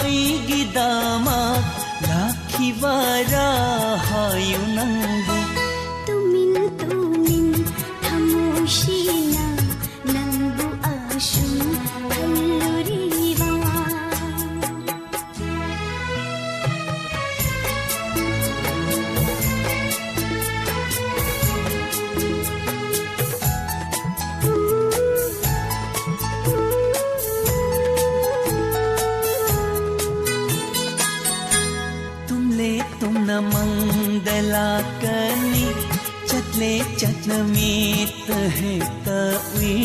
आईगी दामा लाखी वारा Hayu नंगु Tumin थमोशीना नंगु आशुम खल्लुरीवा lakani chatle chatnamit hai tawi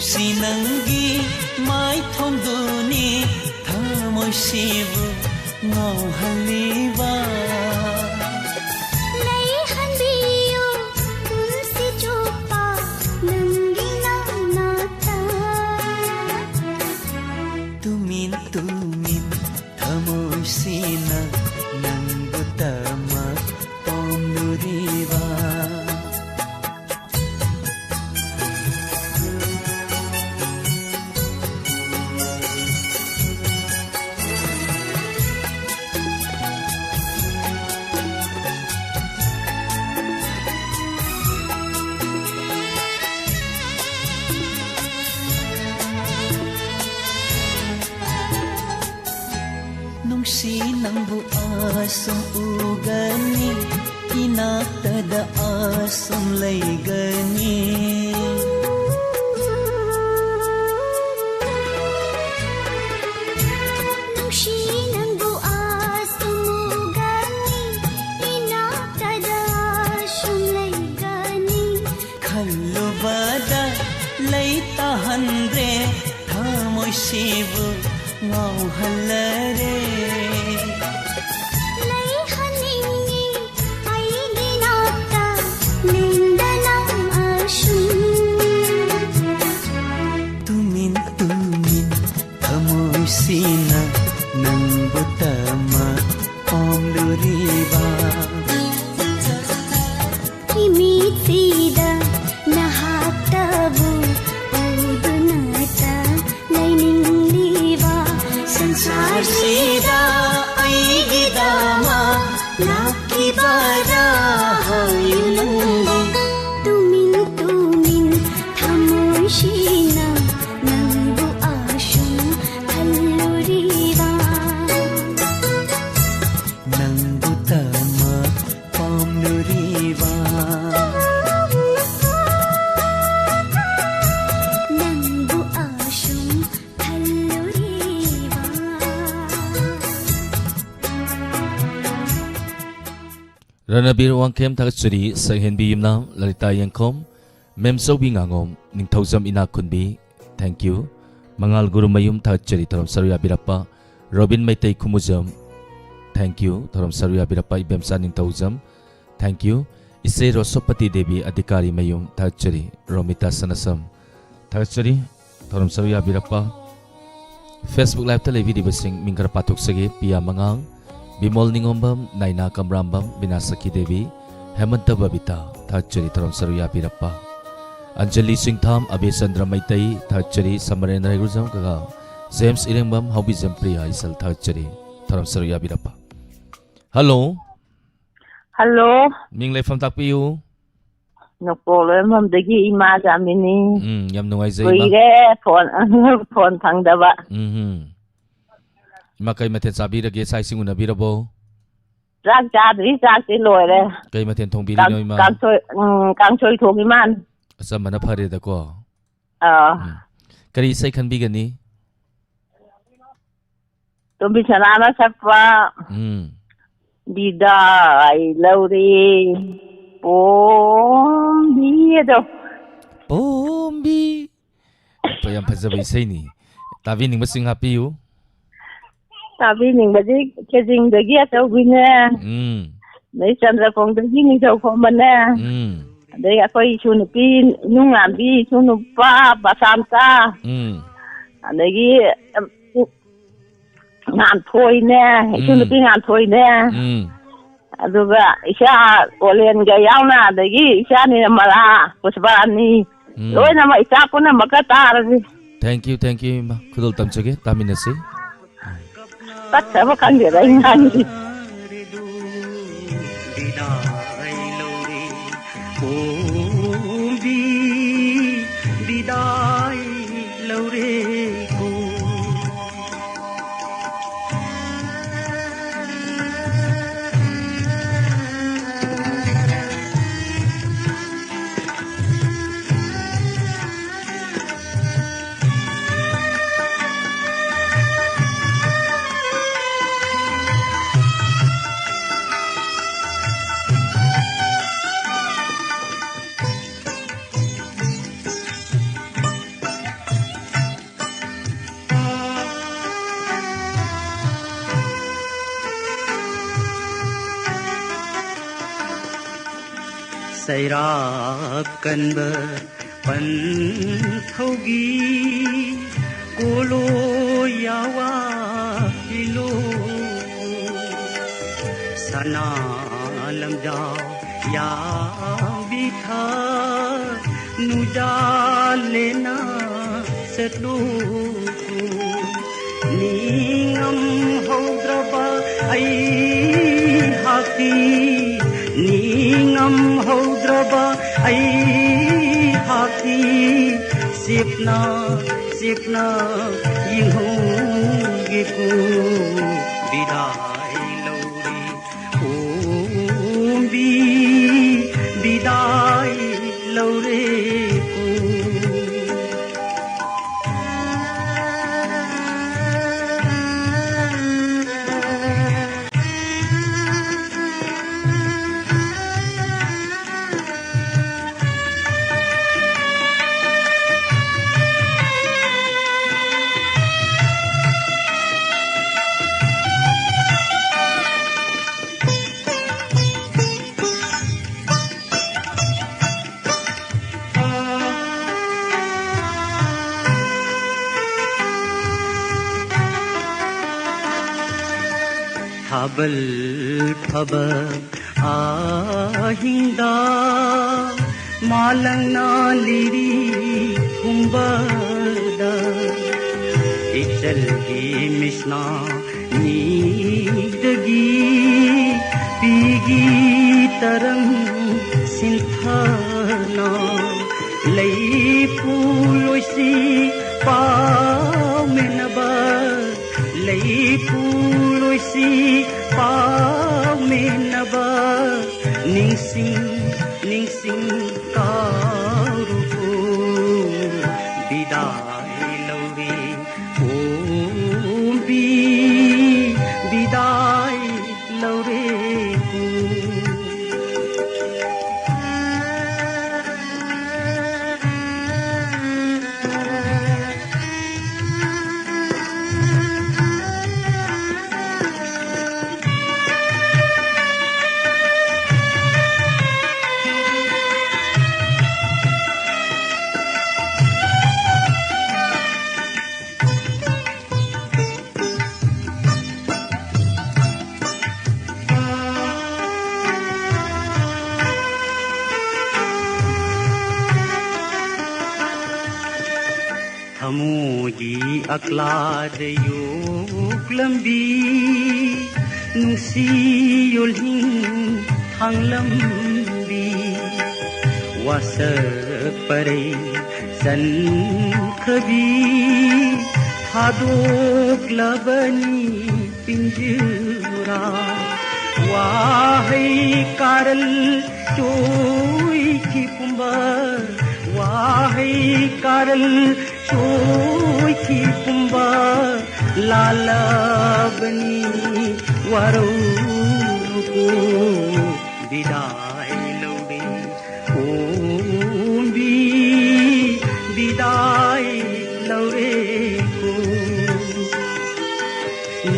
sinanggi mai thom duni thamoi sibu ngau haliba nei hanbiyo tulsi chopa nangi na ta tumin thamoi sina nangu tama om nuriba si nangbu asam ugani inaktada asam laygani si nangbu asam ugani inaktada asam laygani khallu bada laita handre thamoi sibu ngau halare sina nang butama om luriba imitida nahatabu udunata laining liba sansar sida ai gidama nakibara hayulungu tumin thamoy shina nangbu ashum Ranabir wangkem taksuri sanghenbi yimna lalita yangkom memsobi ngangom ningthauzam ina kunbi thank you mangal guru mayum taksuri taram saruya birappa Robin Maitei Kumujam thank you taram saruya birappa ibemsa ningthauzam thank you ise Rosopati Devi adhikari mayum taksuri Romita Sanasam taksuri taram saruya birappa Facebook live tale video basing mingkar patuk sage pia mangang Bimol Ningombam, Naina Kamrambam, Binasaki Devi, Hemanta Babita, Thachari Taram Saruya Birappa, Anjali Singtham, Abesandra Maitai, Thachari, Samarendra Gurjam Kaga, James Irembam, Hobizam Priya Isal Thachari, Taram Saruya Birappa. Hello. Hello. Minglay from Takpiu. No problem, Dagi Ima Jamini. Yam no Isaiah. Phone Tangdaba. Makai maten sabira ge sai singuna birabo. Rag jadri jati loire. Kai maten thong biri no ima. Kang choi thong iman. Asa mana phare da ko. Kari sai khan bi gani. Tumbi chanana sakwa. Bidai lauri. Pombi do. Pombi. Pa yang phajaba isai ni. Tabi ning masing happy you. Tapi ning bagi kejing dagi atau bina. Dari Chandra Kong dagi ning jauh kong mana. Dari aku isu nupi nungan bi isu nupa basanta. Dari ngan toy ne isu nupi ngan toy ne. Aduga isya olen gayau na dari isya ni malah kusbaran ni. Loy nama isya pun nama kata. Thank you ma. Kudol tam chage taminasi. Tất cả các anh ở đây ngay Sairap kanba panthogi Kolo yawa hilo Sana lamjao ya bitha Nuja lena setlu Ningam haudraba ai haki Ningam haudraba ai haki Sipna yinghungi ku Bidai lauri umbi Bidai laure ku Habal phaba ahinda malang na liri kumbada ichal gi mishna nidagi pigi tarang sinthana lay puloisi pa menaba lay puloisi pa menaba ningsing karuko bidai lauri umbi bidai laure ku Thamugi aklad yuk lambi nusi yolhin thang lambi wasa pare san khabi hadok labani pinjura wahai karal choi ki pumba wahai karal choi ki pumba lalabani waru ko bidai lauri umbi bidai laure ko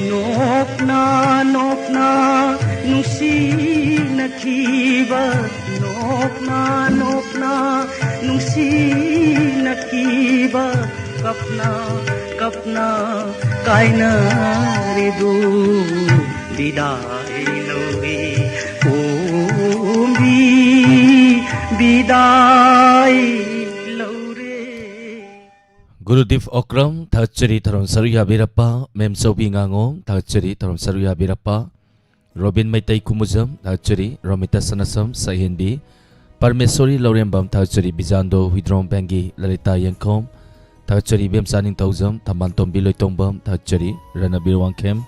nopna nusi nakhiba nopna nusi nakhiba kapna kaina ridu bidai lauri umbi bidai laure Gurudev Okram Thachari Tharom Saruya Birappa Mem Sobi Ngangom Thachari Tharom Saruya Birappa Robin Maitai Kumuzam Thachari Romita Sanasam Sayendi Parmesori Laurembam Thachari Bizando Hidrom Bengi Lalita Yankom Thachari Bem Saning Tauzam Tamantom Biloy Tongbam Thachari Ranabir Wangkem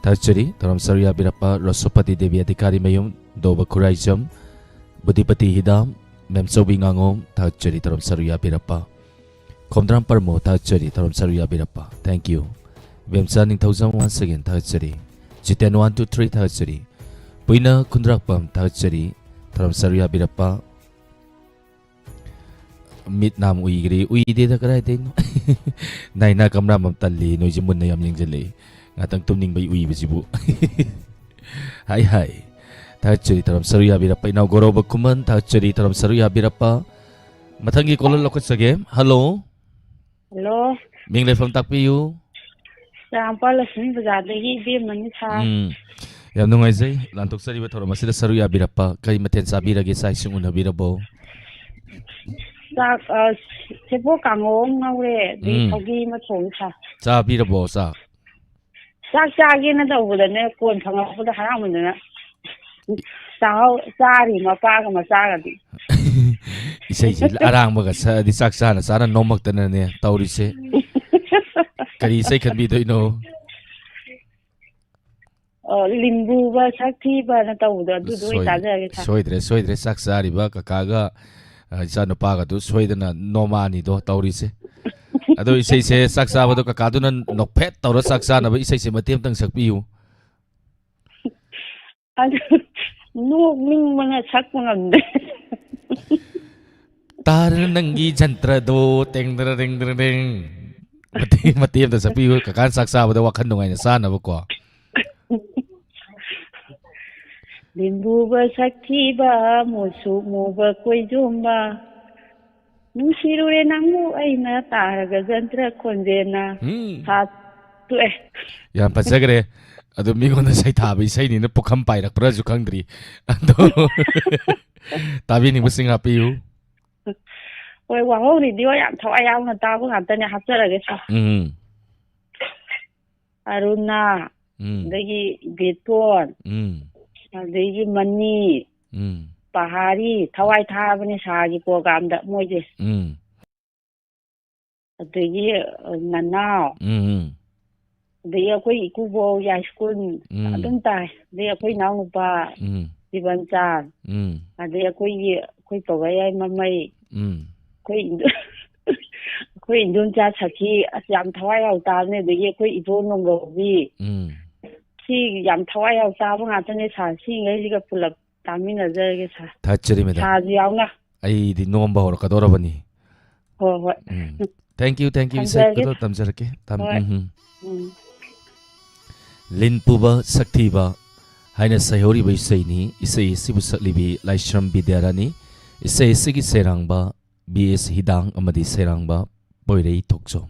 Thachari Tharom Saruya Birappa Rosopati Devi Adhikari Mayum Doba Kuraijam Budipati Hidam Mem Sobi Ngangom Thachari Tharom Saruya Birappa Komdram Parmo Thachari Tharom Saruya Birappa. Thank you. Bem Saning Tauzam once again Thachari Jiten 1 2 3 Thachari Puina Kundrakpam Thachari Tharom Saruya Birappa Mit nam uigri uide da karai te Naina kamra mam talli noi jimun na yam yang jale ngatang tumning bai ui bijibu Hai Thachari taram saruya birappa ina goroba kuman thachari taram saruya birappa mathangi kolon lokot sage hello hello ming lefam takpiyu Sampa Lasmi Bazadagi Be Manisa yam nungai jai lantok sariba thoram asida saruya birappa kai maten sabirage sai sing unabirabo Sak Sepo Kangong Naure Di Togi Matong Sa cha birabo sa Sak Sagina over the neck one from up with the Haramana Sao Sari Mapaga Masagadi isai arang baga sa di saksa na sana nomak tanan ne tauri se kari sai kan bi do no Limbu ba Sakti ba na tawda du du ita soidre saksa ri ba kakaga isa no paga du soidana nomani do tauri se ado isai se saksa ba do kakadu na nokphet tawra saksa na ba isai se matem tang sakpiu No Ming Mana Sakman tar nangi jantra do teng ding matem ta sakpiu kakan saksa ba do wakan nungai na sana ba ko Limbu ba Sakti ba Musu mu ba Koizumba Nusirure nangu aina taraga jantra konjena Hat tu yam pachagre ado migona sai thabi sai ni na pokham pai rak pra ju khangdri ado tabi ni businga piu Oi WAHONG ni dio yam thawai yang na ta ko ngata ne hapsara sa Aruna dagi Beton dagi Mani Pahari thawai tha bani sa gi program da moi je dagi Nanao Dei akwai ikubo ya school adum tai dei akwai nau nupa diban chan dei akwai pawai mamai akwai indun cha saki yam thawai au ta ne dei akwai ibo nonggo bi si yam thawai au ta ba nga tane sa si ngai li ga pulap tamina jage sa thachari me sa jiao na ai di nomba hor ka dorabani ho thank you sai ko tamjarake tam Linpuba Saktiba haina sayori bai saini isai sibu saklibi laishram bidyarani isai sigi serangba BS hidang amadi serangba boirei tokjom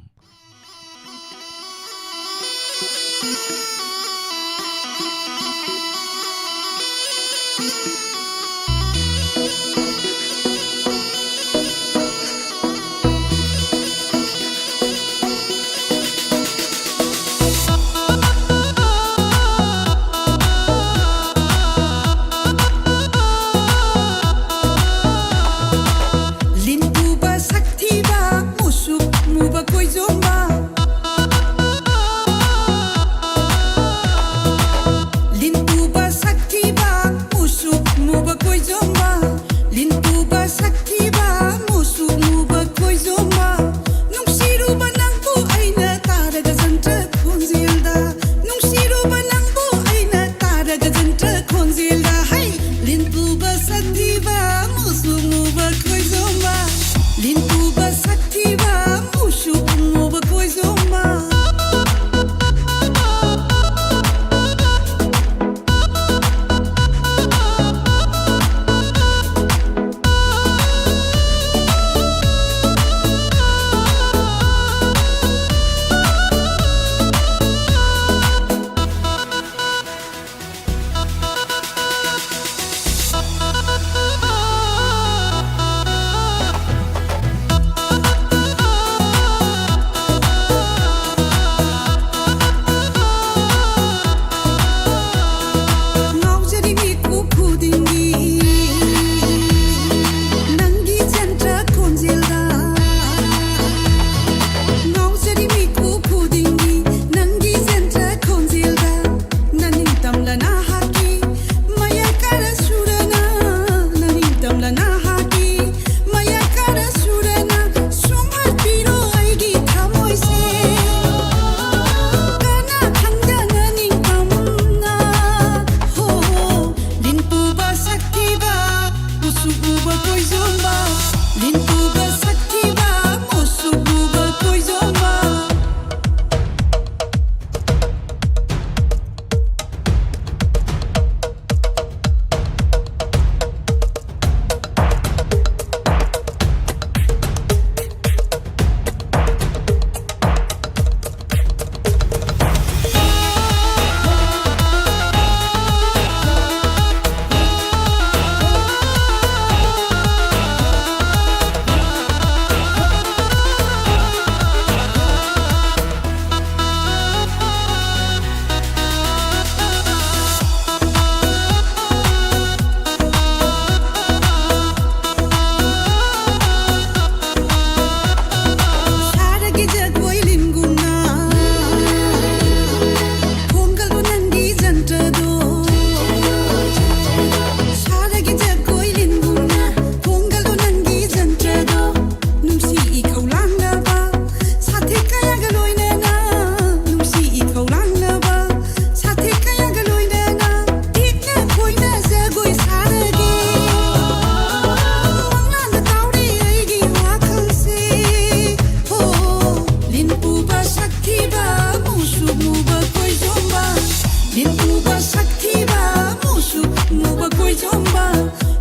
Lintuba saktiba musu nuba koi jomba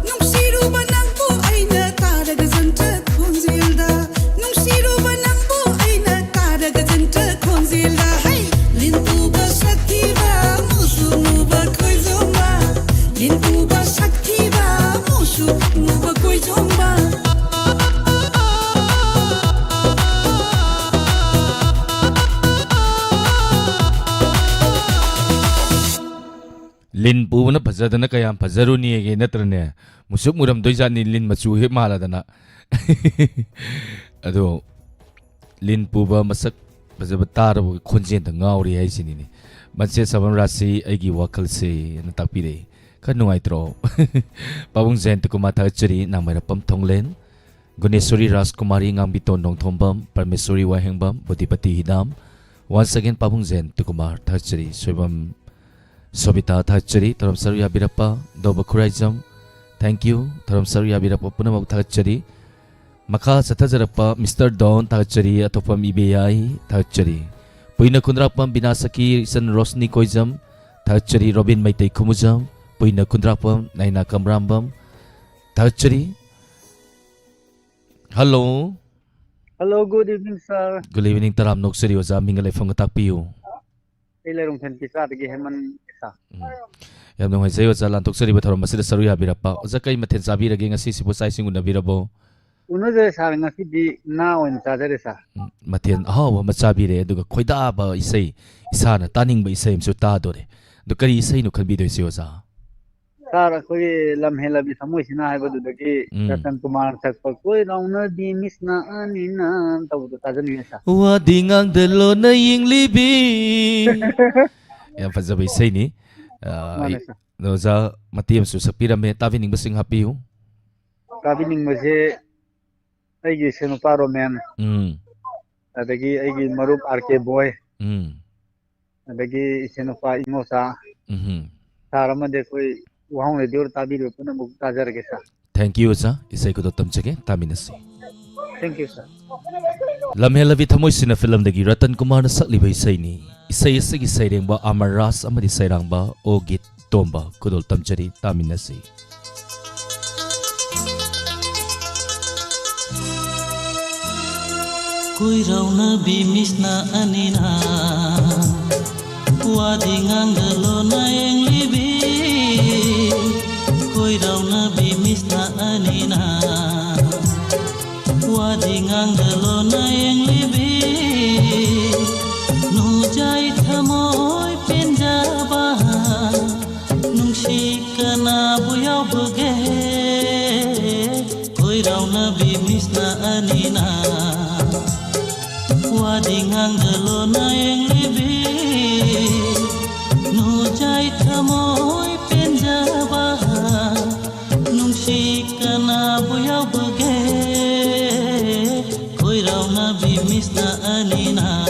nungsiruba nangbu aina taraga janta khonjilda nungsiruba nangbu aina taraga janta khonjilda hai lintuba saktiba musu nuba koi jomba lintuba saktiba musu nuba koi jomba Lin pubana phajadana kayam phajaruni ege natrane musuk muram doijani lin machu he maladana ado lin puba masak phajaba tarabu khonjen da ngauri hai sinini manche sabam rasi aigi wakal se na takpire ka nuai tro pabung zen to kuma thachari namara pam thonglen Guneshwari Rajkumari Ngambiton Nongthombam Parmeshwari Wahengbam Bodhipati Hidam once again pabung zen to kumar thachari soibam Sobita Thachari, Taram Saruya Birapa, Doba Kuraizam, thank you, Taram Saruya Birapa Punamok Thachari, Maka Satazarapa, Mr. Don Thachari, Atopam Ibeyai Thachari, Puina Kundrapam Binasaki, San Rosni Koizam, Thachari, Robin Maitei Kumuzam, Puina Kundrapam, Naina Kamrambam, Thachari. Hello. Hello, good evening, sir. Good evening, Taram Noksari Oza, Mingalay Fongatakpiu. Ilarong Tentisa, the Geheman. Yam no haisay oza lantok sari batharom masida saruya birapa oza kai mathen sabi rage ngasi sipo saising una birabo Uno de sar ngasi di na on sadare sa mathen ahaw machabi re aduga khoida ba isai isana taning ba isai msu ta dore du kari isai no khalbi doi si oza sar koi lamhela bi samoi sina hai badu dagi Ratan Kumar sak koi rauna di misna anina tabu to tajan ni sa wa dingang delo na ying libi Yang fazab isay ni Noza matiyam su sapira me tavining basing happy Kabining maje aigi senuparo men adagi aigi marup RK boy adagi senupa imosa sarama de koi wahong le dior tabir puna muk tajar ke sa Thank you sir isay ko dotam chege taminasi Thank you sir Lamhela vi thamoi sina film dagi Ratan Kumar na sakliba isay ni Isay isay sayreng ba amaras amadi sayrang ba o git tomba kudol tamchari taminasi Koi rauna bimisna anina wadingang dalo na yang libi Koi rauna bimisna anina wadingang dalo na yang libi Nujai thamoy penjaba nungsi kana buyau bege Koi rauna bimisna anina wadingang dalo na yang libi Nujai thamoy penjaba nungsi kana buyau bege Koi rauna bimisna anina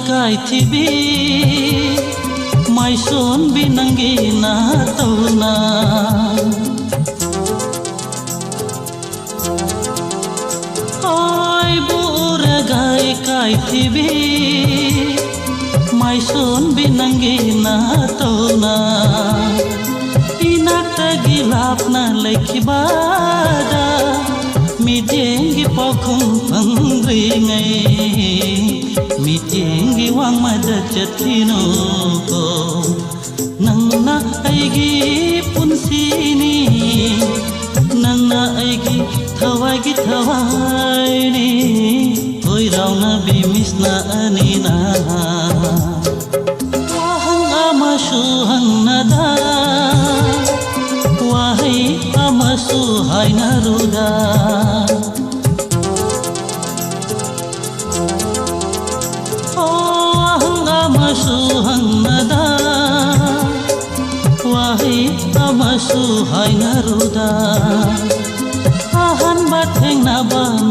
Kai thibi mai son binangi na tauna Ai bura gai kai thibi mai son binangi na tauna Inata gilap na laikibada mijengi pokhum pangringai Mitingi wang madachatino ko Nangna aigi punsini Nangna aigi thawagi thawaini Koi rauna bimisna anina Wahang amasu hang nada Wahai amasu hai naruda Masuhang nada amasu haina ruda ahan bathengna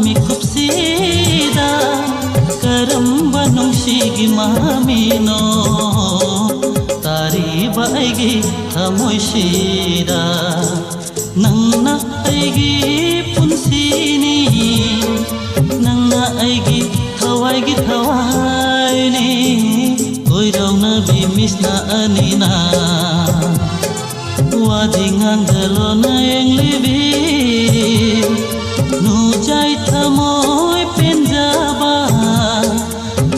mikupsida karamba nungsigi mamino tariba aigi thamoisida nangna aigi punsini nangna aigi thawaigi thawaini koirauna bimisna anina wadingang dalona yang libi nujai thamoy penjaba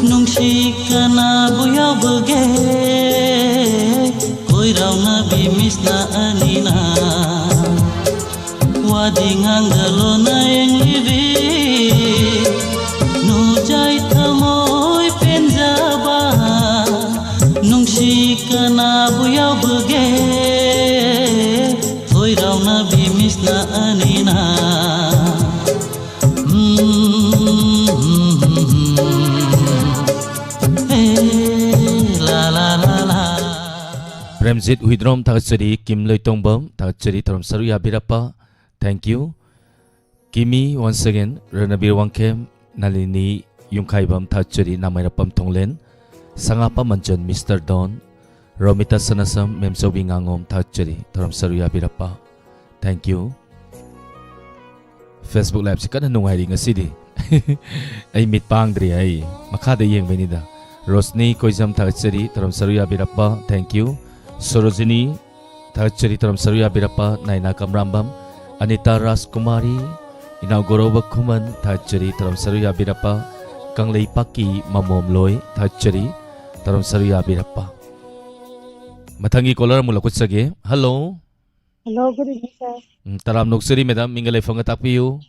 nungsi kana buyau bege koirauna bimisna anina wadingang dalona yang libi nujai thamoy penjaba nungsi kana buyau bege koirauna bimisna anina Premjit Huidrom Thakachari Kim Loitongbam Thakachari Tharam Saruya Birappa. Thank you. Kimi once again Ranabir Wangkem Nalini Yungkaibam Thakachari Namairapam Tonglen Sangapa Manjan Mr. Don Romita Sanasam Memsobi Ngangom Thakachari Tharam Saruya Birappa. Thank you. Facebook Live sikana nungairi ngasidi ay mitpangdri ay makada yengbenida Rosni Koizam Thakachari Tharam Saruya Birappa. Thank you. Sorojini Thakachari Tharam Saruya Birappa Naina Kamrambam Anita Raskumari Inaugoroba Kuman Thakachari Tharam Saruya Birappa Kanglei Paki Mamom Loi Thakachari Tharam Saruya Birappa. Mathangi caller mulakut sage. Hello. Hello, good evening, sir. Taram Nuksari Madam Mingalai Fanga Takpiyu.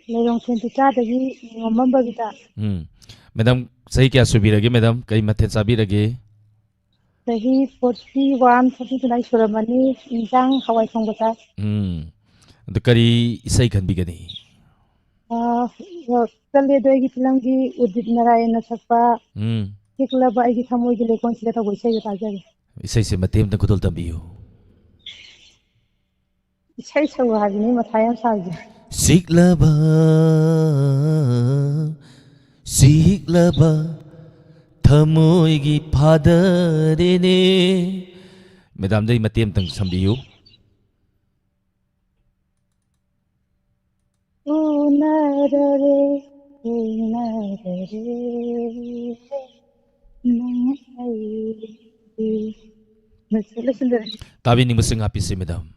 Lerong 24 dagi ngomamba kita. Madam sahi kya subirage madam kai mathen sabirage. Sahi 41 39 suramani insang hawai thong bata. Adu kari isai khan bigani. Kalle do egi tilangi Udit Narayana sakpa. Kikla ba egi thamoi gi lekon sila ta boisai ta jage. Isai se matem na kudol tambiyo. Isai sawa hagini mathayam saje. Siklaba Siklaba Thamoi gi phadarene. Madam dai matem tang sambiyo. Unarare listen to it. Tabi ning masing happy si madam.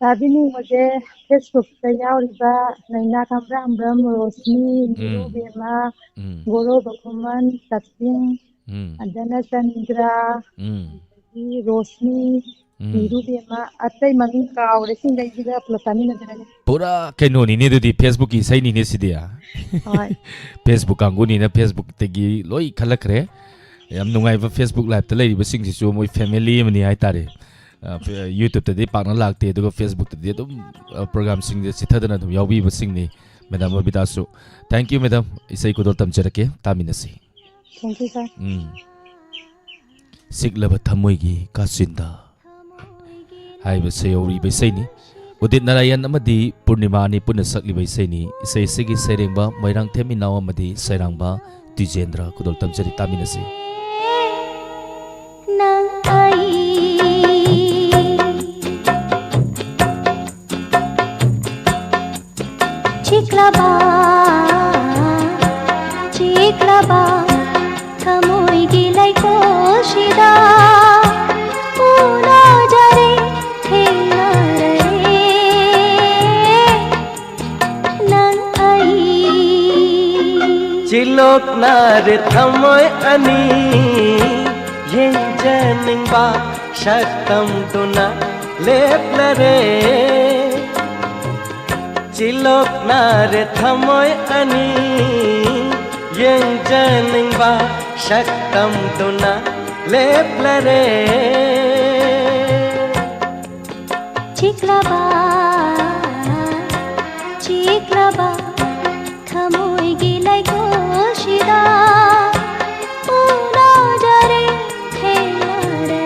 Sabi ni मुझे Facebook पे यार इबा नैना कमरा अम्ब्रम रोशनी नीरू बेमा गोरो बकुमन सत्सिंग अदना चंद्रा रोशनी नीरू बेमा अतई ममिंग का और सिंग दई जिगा प्लसानी नजर Pura keno ni ne di Facebook ki sai ni ne sidia. Facebook angu ni na Facebook tegi loi khalakre. Yam nungai ba Facebook live ta lei ba sing si chu moi family mani ai tare. YouTube tadi partner lagte aduga Facebook tadi adum program sing de sithadana dum yawbi ba sing ni madam Abitasu. Thank you madam. Isai ko dol tamjarake taminasi. Thank you sir. Siklaba thamoi gi kasinda. Hai ba sayori ba sai ni. Udit Narayan amadi Purnima ni punna sakli ba sai ni. Isai sigi sereng ba moirang themi naw amadi sairang ba Tijendra ko dol tamjari taminasi. Nang ai Chiklaba Thamoi gilai koshida Una jare thena re Nang ai Chilok nare thamoi ani Yen janing ba shaktam tuna leplare Chilok nare thamoi ani Yen janing ba shaktam tuna leplare Chiklaba Thamoi gilai koshida Una jare thena re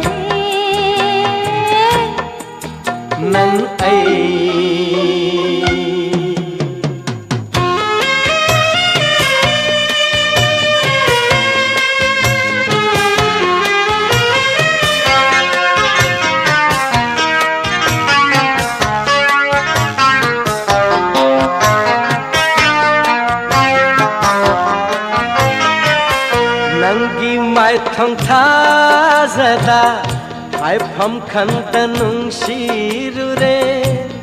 थाजदा हायफम खंत नुंशिरुरे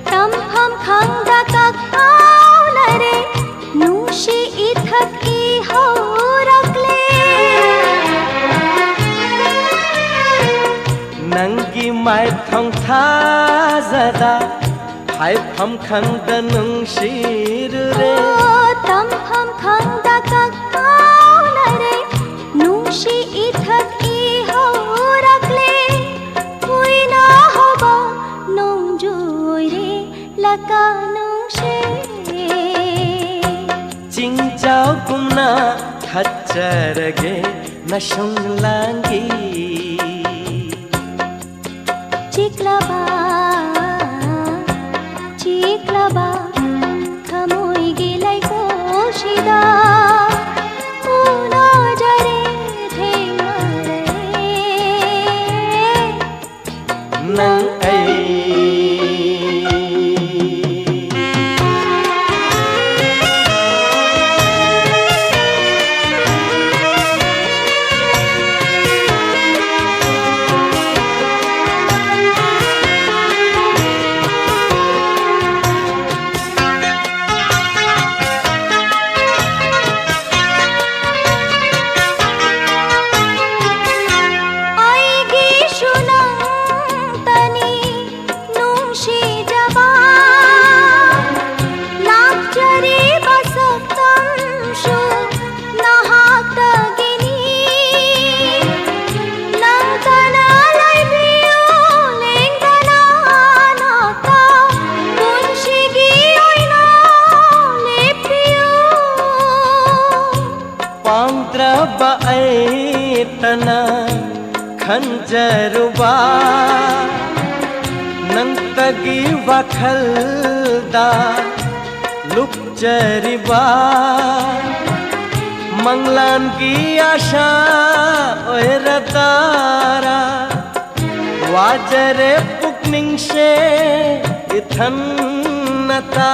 तमफम खंदा ककालरे नुंशी इथकी होरकले नंगी my थों थाजदा हायफम खंत नुंशिरुरे तमफम खंदा ककालरे नुंशी इथकी होरकले पुइना होबा नोंजुइरे लका नुंशे चिंचाव गुमना खच्चरगे नशुंगलांगी चिक्लबा चिक्लबा खमोई गिलाई कोशिदा उना जरे थेंगरे नंग तना खंजरुबा नंतगी वखलदा लुपचरिबा मंगलान की आशा ओरतारा वाजरे पुकनिंगशे इथन्नता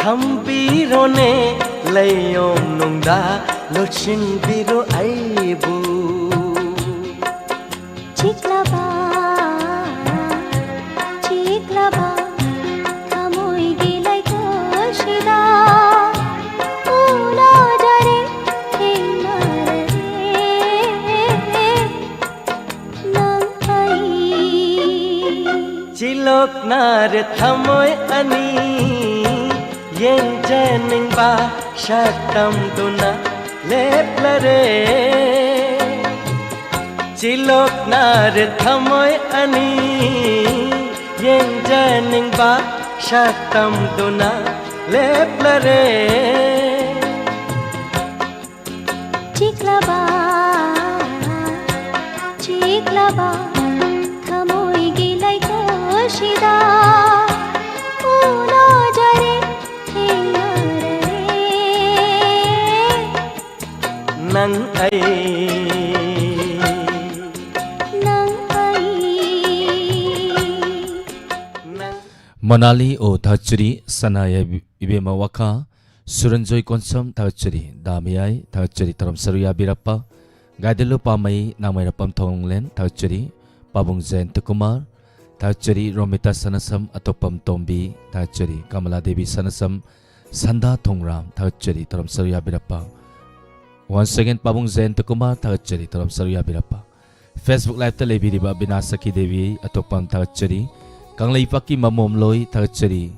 थम्बिरोने लयोम नुंदा लोचिन बिरो आइबु चिक्लबा चिक्लबा खमोई गिलाई कोशिदा उना जरे थेंगरे नंगई चिलोक नारे थमोय अनि Yen jening ba shatam duna leplare Chilok nar thamoy ani Yen jening ba shatam duna leplare Chiklaba Chiklaba Khamoy gilai koshida Uno jare nang ai Manali o thachuri sanaya ibema waka Suranjoy konsam thachuri damiyai thachuri taram saruya birappa gaidelu pamai namai rapam thonglen thachuri pabung zen tukumar thachuri romita sanasam atopam tombi thachuri kamala devi sanasam sanda thongram thachuri taram saruya birappa Once again, Pabung Zen Tukuma Tagachari Taram Saruya Birappa. Facebook Live Tele Biriba Binasaki Devi Atopam Tagachari. Kanglay Paki Mamom Loy Tagachari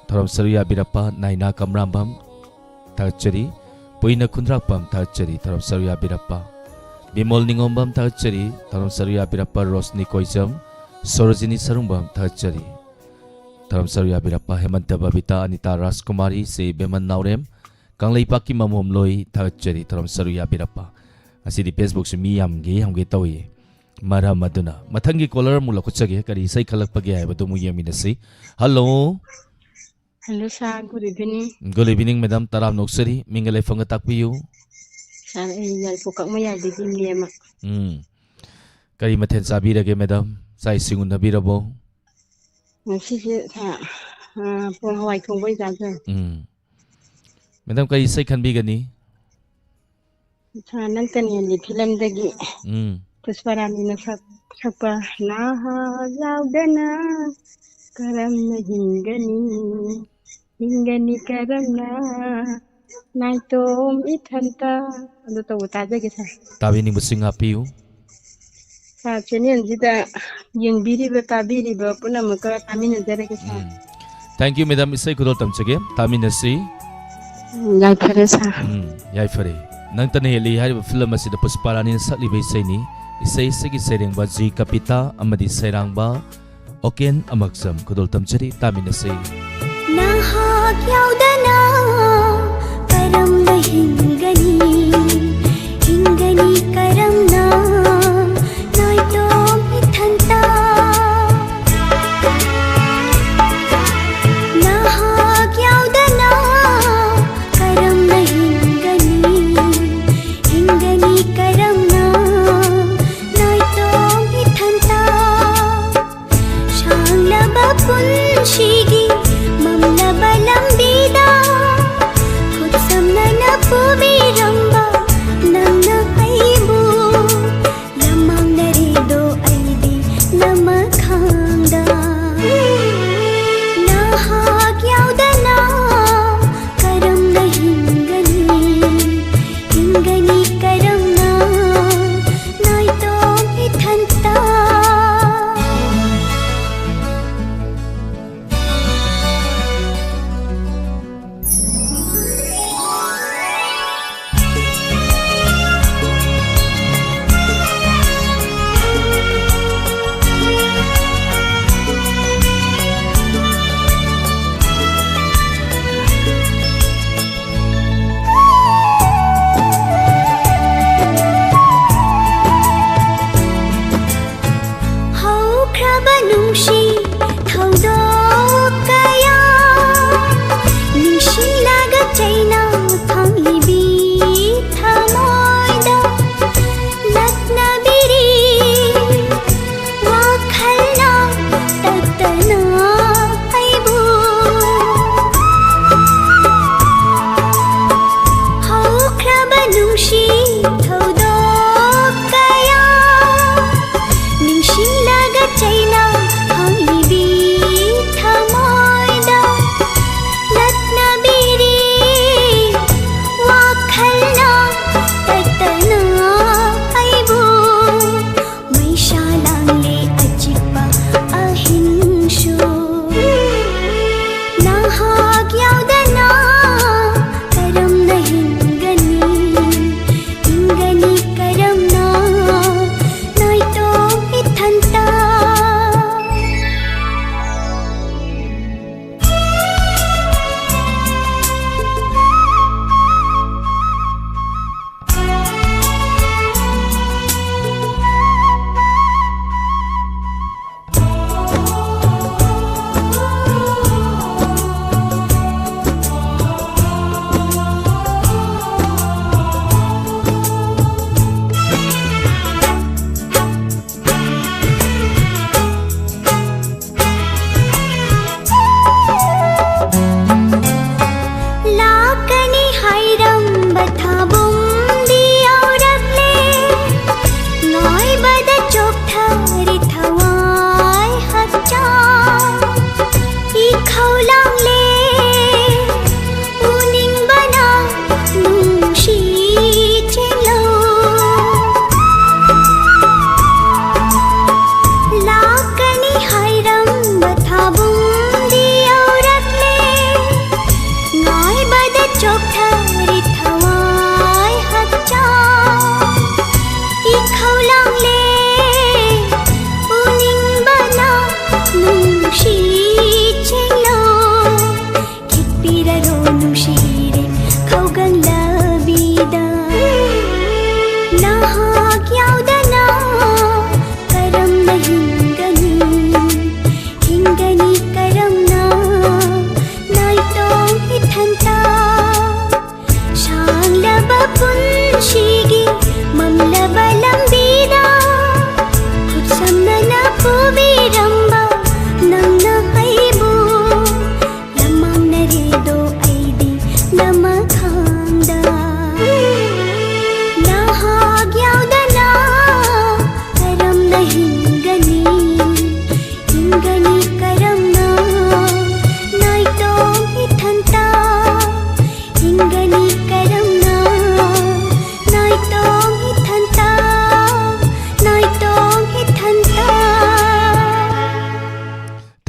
Taram Saruya Birappa Naina Kamrambam Tagachari. Puina Kundrakpam Tagachari Taram Saruya Birappa. Bimol Ningombam Tagachari Taram Saruya Birappa Rosni Koisam Sorojini Sarumbam Tagachari Taram Saruya Birappa Hemanta Babita Anita Raskumari Se Beman Naurem. Kanglay Paki Mamom Loy Tagachari Taram Saruya Birappa. Asidi Facebook si miyam gi hamgi tawi. Mara maduna. Mathangi caller mula kutsagi kari isay kalagpagi ay batu muyam inasi. Hello. Hello sir, good evening. Good evening madam Taram Noksari. Mingalay fangatak piyo. Sir, inal po kak maya di liyama. Kari maten sabi rage madam. Sa isingun na birabo. ꯉꯁꯤꯁꯦ ꯄꯣꯡ ꯍꯋꯥꯏ ꯊꯣꯡꯕ ꯑꯣꯏꯅ ꯆꯥꯖꯔꯦ madam ꯀꯔꯤ ꯏꯁꯩ ꯈꯟꯕꯤꯒꯅꯤ ꯅꯪꯇꯅꯤ ꯐꯤꯂꯝꯗꯒꯤ ꯄꯨꯁꯄꯔꯥꯅꯤꯅ ꯁꯛꯄ ꯅꯍꯥ ꯌꯥꯎꯗꯅ ꯀꯔꯝꯅ ꯍꯤꯡꯒꯅꯤ ꯀꯔꯝꯅ ꯅꯥꯏꯇꯣꯝ ꯏꯊꯟꯇ ꯑꯗꯨ ꯇꯧꯕ ꯇꯥꯖꯒꯦ ꯁꯥꯔ ꯇꯥꯕꯤꯅꯤꯡꯕꯁꯤꯡ ꯍꯥꯞꯄꯤꯌꯨ ꯆꯦꯅꯦꯜꯁꯤꯗ ꯌꯦꯡꯕꯤꯔꯤꯕ ꯇꯥꯕꯤꯔꯤꯕ ꯄꯨꯝꯅꯃꯛꯀ ꯇꯥꯃꯤꯟꯅꯖꯔꯒꯦ ꯁꯥꯔ ꯊꯦꯡꯛ ꯌꯨ ꯃꯦꯗꯥꯝ ꯏꯁꯩ ꯈꯨꯗꯣꯜ ꯇꯝꯖꯒꯦ ꯇꯥꯃꯤꯟꯅꯁꯤ ꯌꯥꯏꯐꯔꯦ ꯁꯥꯔ ꯌꯥꯏꯐꯔꯦ ꯅꯪꯇꯅ ꯍꯦꯜꯂꯤ ꯍꯥꯏꯔꯤꯕ ꯐꯤꯂꯝ ꯑꯁꯤꯗ ꯄꯨꯁꯄꯥꯔꯥꯅꯤꯅ ꯁꯛꯂꯤꯕ ꯏꯁꯩꯅꯤ ꯏꯁꯩ ꯑꯁꯤꯒꯤ ꯁꯩꯔꯦꯡꯕ ꯖꯤ ꯀꯄꯤꯇꯥ ꯑꯃꯗꯤ ꯁꯩꯔꯥꯡꯕ ꯑꯣꯀꯦꯟ ꯑꯃꯛꯆꯝ ꯈꯨꯗꯣꯜ ꯇꯝꯖꯔꯤ ꯇꯥꯃꯤꯟꯅꯁꯤ ꯅꯍꯥꯛ ꯌꯥꯎꯗꯅ ꯀꯔꯝꯅ ꯍꯤꯡꯒꯅꯤ ꯀꯔꯝꯅ ꯅꯥꯏꯇꯣꯝ ꯏꯊꯟꯇ ꯅꯍꯥꯛ ꯌꯥꯎꯗꯅ ꯀꯔꯝꯅ ꯍꯤꯡꯒꯅꯤ ꯀꯔꯝꯅ ꯅꯥꯏꯇꯣꯝ ꯏꯊꯟꯇ ꯁꯥꯡꯂꯕ ꯄꯨꯟꯁꯤꯒꯤ ꯃꯝꯂꯕ ꯂꯝꯕꯤꯗ ꯈꯨꯠꯁꯝꯅꯅ ꯄꯨꯕꯤꯔꯝꯕ ꯅꯪꯅ ꯑꯩꯕꯨ ꯂꯝꯃꯥꯡꯅꯔꯦꯗꯣ ꯑꯩꯗꯤ ꯂꯃꯈꯥꯡꯗ ꯅꯍꯥꯛ ꯌꯥꯎꯗꯅ ꯀꯔꯝꯅ ꯍꯤꯡꯒꯅꯤ ꯀꯔꯝꯅ ꯅꯥꯏꯇꯣꯝ ꯏꯊꯟꯇ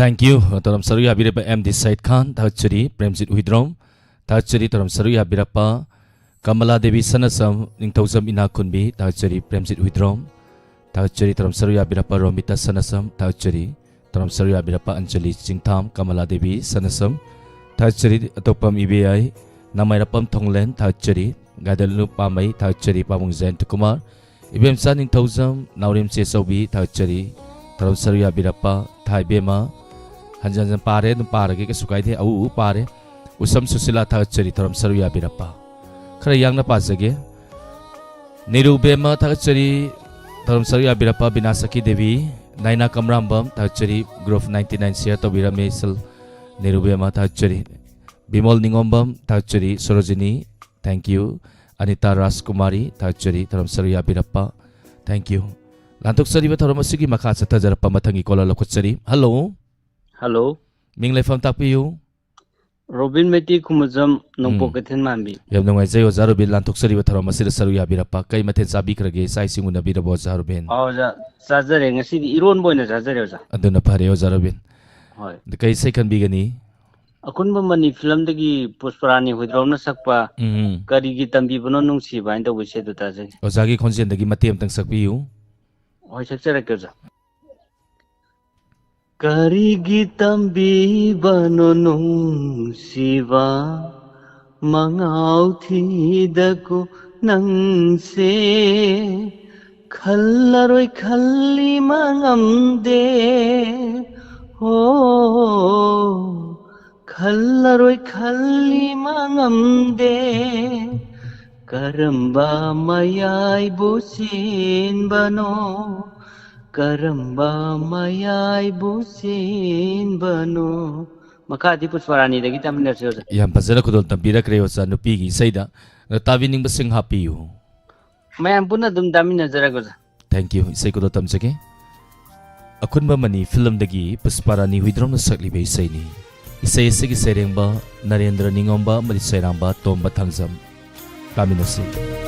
Thank you. Taram saruya birapa MD Said Khan, Thachuri, Premjit Huidrom, Thachuri Taram saruya birapa Kamala Devi Sanasam, Ningtosam Inakunbi, Thachuri, Premjit Huidrom, Thachuri Taram saruya birapa Romita Sanasam, Thachuri, Taram saruya birapa Anjali Jingtam, Kamala Devi Sanasam, Thachuri Atopam IBI, Namairapam Tonglen, Thachuri, Gadalu Pamai, Thachuri Pamung Zen Tukumar, Ibem San Ningtosam, Naurim Sesobi, Thachuri, Taram saruya birapa, Thai Bema, Hanjan pare no pare ke sukai the au pare usam susila Thachuri Taram saruya birapa khara yang na pasage Niru Bema Thachuri Taram saruya birapa Binasaki Devi Naina Kamrambam Thachuri Grove 99 share to birame sel Niru Bema Thachuri Bimol Ningombam Thachuri Sorojini thank you Anita Raskumari Thachuri Taram saruya birapa thank you Lantok sariba Taram asigi makha sa tajarapa mathangi kola lokutsari hello Hello. Ming Lefam Tapiu Robin Meti Kumuzam Nongpokathin Mambi. Yam no Isaiah Zarubin Lantok Sariba Taramasi Saruya Birapa, Kai Maten Sabi Krage, Sai Simuna Birabo Zarubin. Oh, Sazaring, a city, Iron Boy, Zazarosa. Aduna Pareo Zarubin. The Kai second bigani. A Kunbamani film the Pusparani with Rona Sakpa, Karigi Tambibono Nungsi, bind the wish to Tazi. Ozagi consent the Gimatim Tansapiu. Oh, Saxarakosa. Karigi Tambibano Nungsiva. Mangau thidako nangse khallaroi khalli mangamde ho khallaroi khalli mangamde karamba mayai busin bano karamba mayai busin bano Makati Pusparani, the guitar minister. Yam Pazera could not be a creosa, no piggy, Saida, the Tavining Basing happy you. May Puna dum Damina Zaragoza. Thank you, Sekodotam Sake. A Kunbamani film the gi, Pusparani with Drum Sakli Bay Saini. Isay Sigi Seremba, Narendra Ningomba, Mariseramba, Tomba Tangzam. Kaminasi.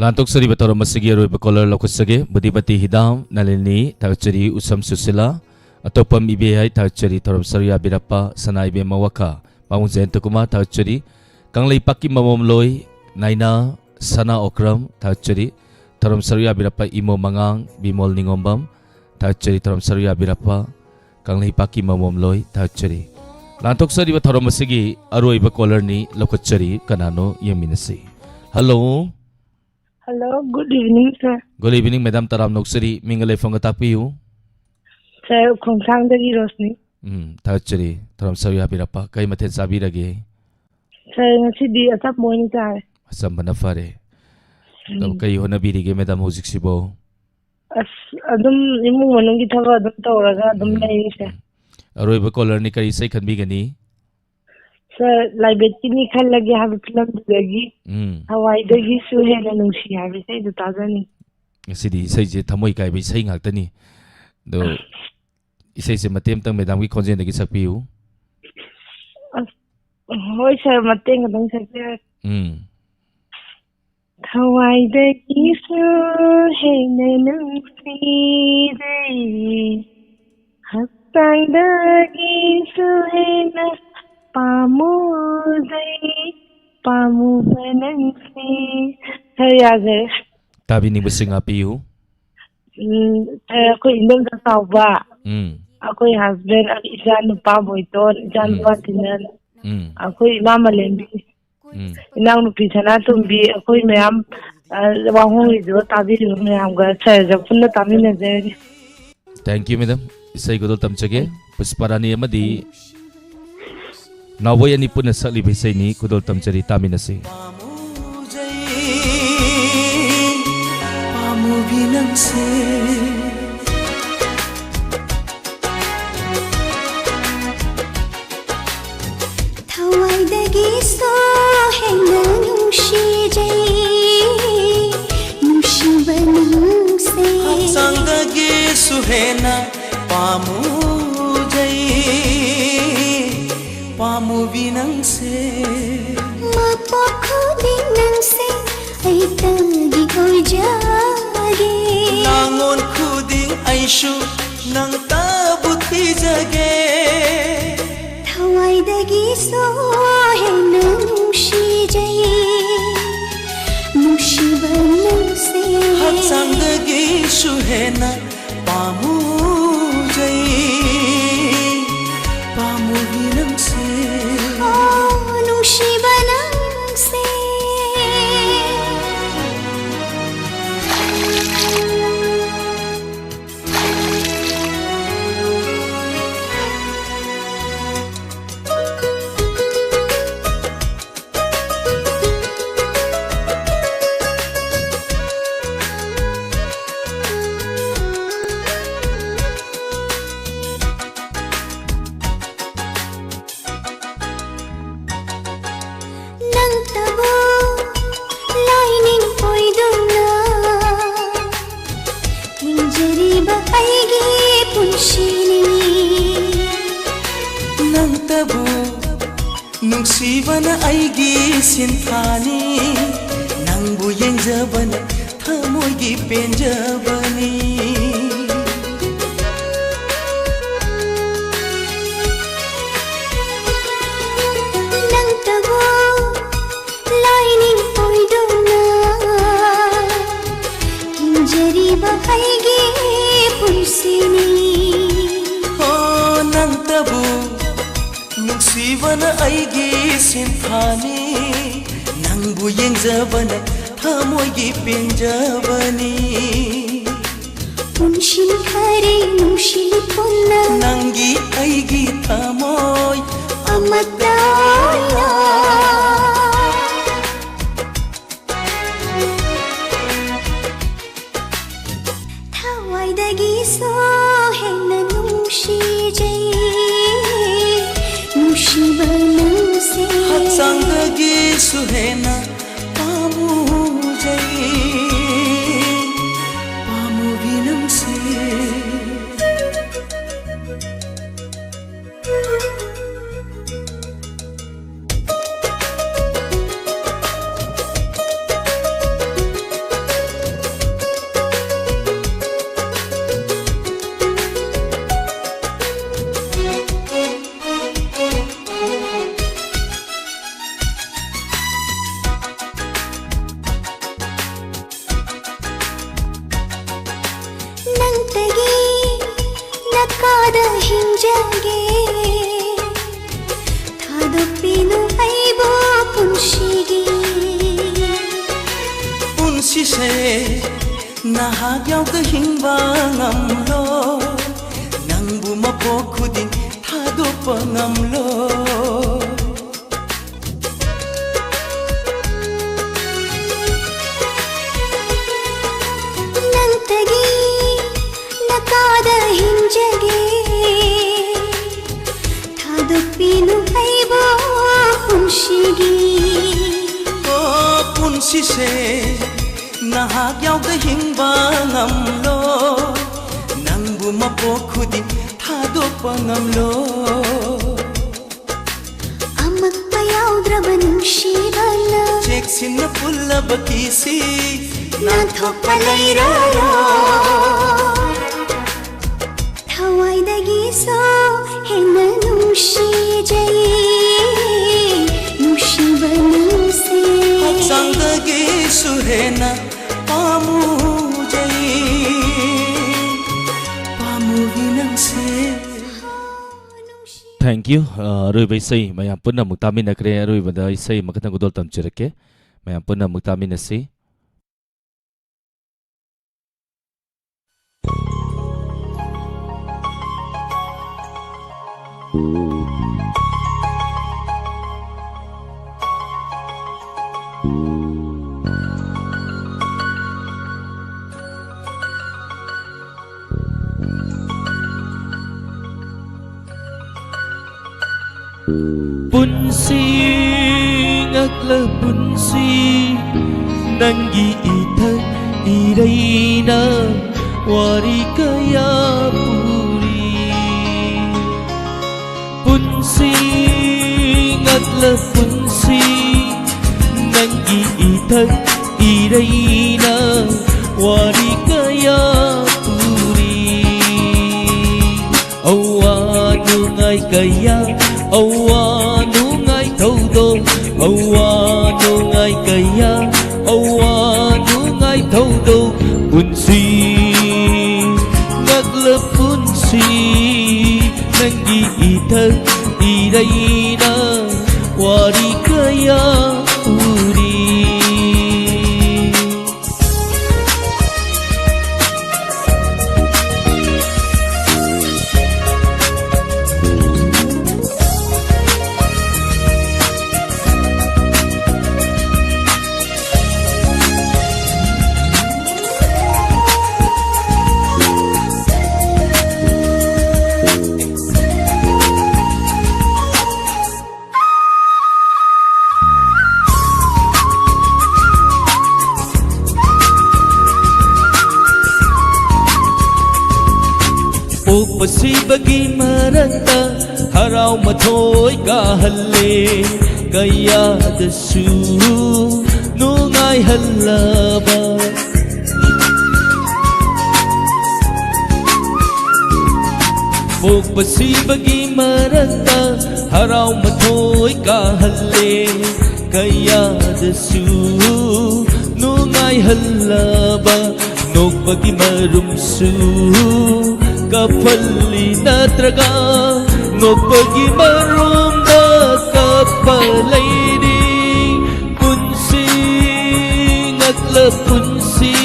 Lantok sari batoro masigi aroi bakolar lokosage budipati hidam nalini tagchari usam susila atopam ibe hai tagchari torom saria birappa sanai be mawaka paung jento kuma tagchari kanglei pakki mamom loi naina sana okram tagchari torom saria birappa imo mangang bimol ningombam tagchari torom saria birappa kanglei pakki mamom loi tagchari Lantok sari batoro masigi aroi bakolar ni lokosari kanano yeminasi. Hello. Hello, good evening, sir. Good evening, Madam Taram Noksari. Mingalay phong atapiyo. Sir, kung sang dari Rosni. Tachari. Taram sabi habirapa. Kay matin sabi lagi. Sir, ngasi di atap mo ni tayo. Asam manafare. Tao kayo na birige Madam Music Sibo. Adum imong manong gitawa adum tawraga adum lai sir. Aroy ba caller ni kay say kan bigani? Sir, laibet kini kan lagi habi film dagi. Hawaii dagi suhe na nung siya habi say dutaga ni. Sidi say je tamoy kay bay say ngakta ni. Do isay se matem tang Madam ki konjen dagi sakpiyo. Hoy sir, mateng adong sakpiyo. Hawaii dagi suhe na nung siya Hatang dagi suhe na pamu banangsi hayaga Tabi ni basing apiyo. Ako indong kasawa. Ako husband ang isa no pamo ito, isa no patinan. Ako mama lembi. Inang nupisa na tumbi ako mayam wahong ito tabi rin mayam ga sa japon na tabi na dere. Thank you, Madam. Isay ko tamchage. Pusparani amadi. Naway ani po na sa libisay ni kudol tamchari tami na si. Thawai dagi so heng na nungshi jai nungshi banang se Sang dagi suhena pamu Pamu binang se Mapakho dinang se ay tagi oi jage Langon khuding aishu nang tabuti jage Thawai dagi so heng na nungshi jai nungshi banang se Hatsang dagi suhena pamu jai Pamu binang se nungshi banang se nang tabo lining poiduna hinjari ba aigi punshini Nang tabu nungsibana aigi sinthani Nangbu yengjabana thamoigi penjabani nang tabo lining poiduna hinjari ba aigi punshini Oh nang tabu nungsibana aigi sinthani Nangbu yengjabana thamoigi penjabani punshin khare nungshin punna Nangi aigi thamoy amataya Thawai dagi so heng na nungshi jai nungshi banang se Hatsang dagi suhena pamu jai Pamu binang se ಲಕಾದ ಹಿಂಜಗೆ ಥಾದೊಪ್ಪಿನು ಐಬೋ ಪುನ್ಶಿಗೆ ಪುನ್ಸಿಸೆ ನಹಾಗ್ ಯಾವ್ದ ಹಿಂಬಾ ngamlo nangbu mapokudin ಥಾದೊಪ್ಪ ngamlo ನಂತಗಿ ಲಕಾದ ಹಿಂಜಗೆ ಥಾದೊಪ್ಪಿನು ಐಬೋ ಪುನ್ಶಿಗೆ O ಪುನ್ಸಿಸೆ nahag yaw hingba ngamlo nangbu mapokudin thadokpa ngamlo amak payawdraba nungshibana cheksinna pullaba kisi nathokpa lairaro thawaidagi so henna nungshijai nungshiba nungse haksangdagi suhena Thank you. Rui bai sai mayam punna muktamin na kre rui bada sai makatang gudol tam chirake mayam punna muktamin na si Punsi ngakla punsi nangi ithak iraina wari kaya puri punsi ngakla punsi nangi ithak iraina wari kaya puri awanu ngai kaya awanu ngai thaudo awanu ngai kaya awanu ngai thaudo punsi ngakla punsi nangi ithak iraina wari kaya puri Pasibagi marata haraw mathoy kahalle kaya dasu nungay halaba pasibagi marata haraw mathoy kahalle kaya dasu nungay halaba nokpagi marumsu kapali natraga nopagi marumda kapalairi punsi ngakla punsi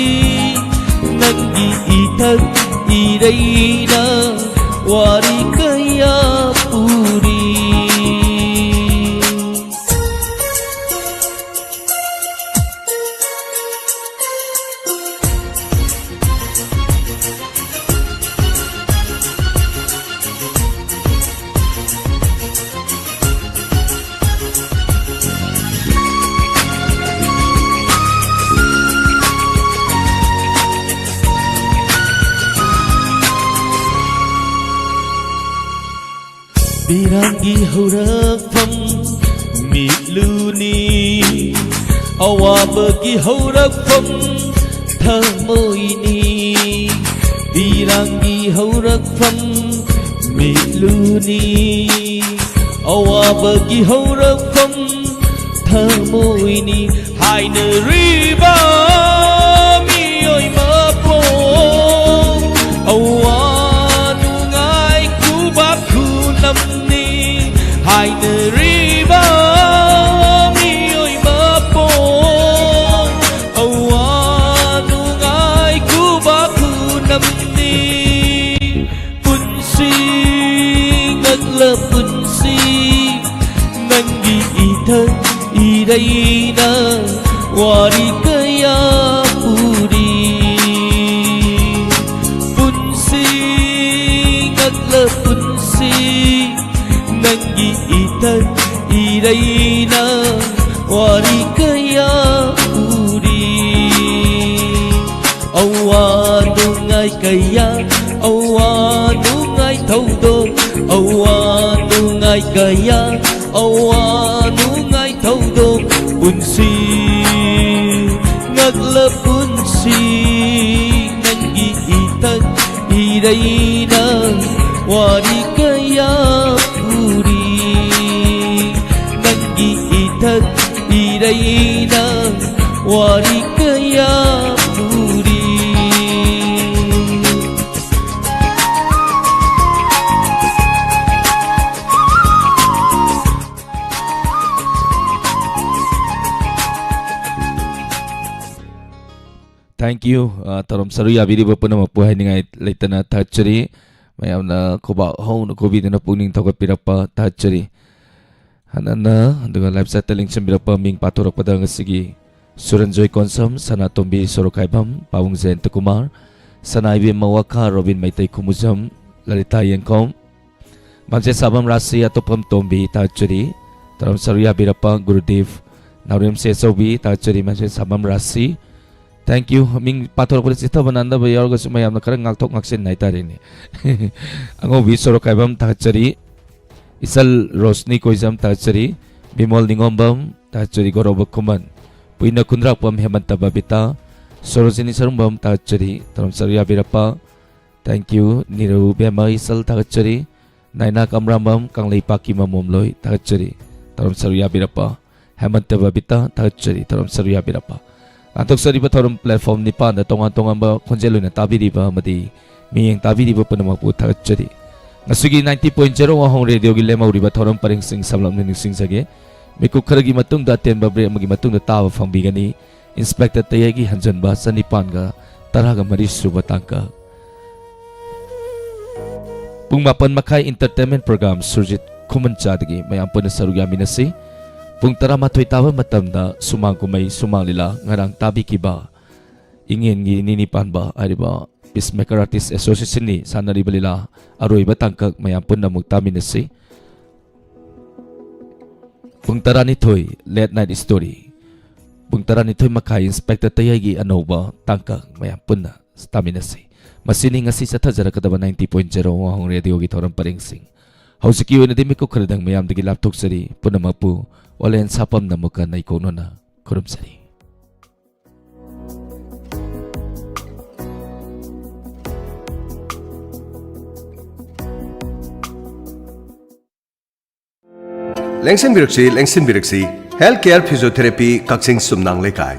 nangi ithak iraina wari kaya puri Birangi hurafam mitluni awabagi hurafam thamoini Birangi hurafam mitluni awabagi hurafam thamoini haina riba miyoy mapo awanu ngai ꯏꯔꯩꯅ ꯋꯥꯔꯤ ꯀꯌꯥ ꯄꯨꯔꯤ ꯄꯨꯟꯁꯤ ꯉꯛꯂ ꯄꯨꯟꯁꯤ ꯅꯪꯒꯤ ꯏꯊꯛ ꯏꯔꯩꯅ ꯋꯥꯔꯤ ꯀꯌꯥ ꯄꯨꯔꯤ ꯑꯋꯥ ꯅꯨꯡꯉꯥꯏ ꯀꯌꯥ ꯑꯋꯥ ꯅꯨꯡꯉꯥꯏ ꯊꯧꯗꯣꯛ ꯑꯋꯥ ꯅꯨꯡꯉꯥꯏ ꯀꯌꯥ ꯑꯋꯥ ꯅꯨꯡꯉꯥꯏ ꯊꯧꯗꯣꯛ ꯄꯨꯟꯁꯤ ꯉꯛꯂ ꯄꯨꯟꯁꯤ ꯅꯪꯒꯤ ꯏꯊꯛ ꯏꯔꯩꯅ ꯋꯥꯔꯤ ꯀꯌꯥ ꯄꯨꯔꯤ ꯅꯪꯒꯤ ꯏꯊꯛ ꯏꯔꯩꯅ ꯋꯥꯔꯤ kaya puri. Thank you. Tarom saru ya biri bapa nama puai ningai leitana thachari. Mayam na koba hau na kobi na puning thoka pirapa thachari. Hanana dengan live settling sembirapa ming paturok pada ngasigi. Suranjoy konsum sana tombi sorokaibam pawung zen tekumar. Sana ibi mawaka Robin maitai kumuzam lalita yengkom. Mamse sabam rasi atau pam tombi thachari. Tarom saru ya birapa Gurudev. Naurim se sobi thachari mamse sabam rasi. Thank you. Ming pator ko sita bananda ba yor gusto mayam na karang ngaktok ngaksin na itari ni. Ang obi soro kaibam tahachari. Isal Rosni ko isam tahachari. Bimol ningombam tahachari gorobak kuman. Puina kundrak pam hemanta babita. Soro sini sarumbam tahachari. Taram sarya birapa. Thank you. Niru bema isal tahachari. Naina kamrambam kang leipaki mamomloy tahachari. Taram sarya birapa. Hemanta babita tahachari. Taram sarya birapa. Antok sa riba tarong platform ni pa na tongan-tongan ba konjelo na tabi riba mati miyang tabi riba pa naman po takachari. Ngasugi 90.0 wahong radio gilema riba tarong paring sing samlam na sing sage. May kukaragi matong daten babre magi matong na tawa fang bigani. Inspector tayagi hanjan ba sa nipan ka taraga marisu batangka. Pung mapan makay entertainment program surjit kumanchadagi may ampun na sarugyami na si. Pung tara matoy tawa matamda sumang kumay sumang lila ngarang tabi kiba ingin gininipan ba ay ba Peacemaker Artist Association ni sana riba lila aroy batangkag mayampun na mugtami na si pung tara nitoy late night story pung tara nitoy makay inspector tayagi ano ba tangkag mayampun na tami na si masining nga si sa tazara kadaba 90.0 wahong radio gitorang paringsing hausikiyo na dimi ko karadang mayam digi laptop sari punamapu Walayan sapam na muka na ikono na kurumsari. Lengsin Biraksi, Healthcare Physiotherapy Kaksing Sumnang Lekay.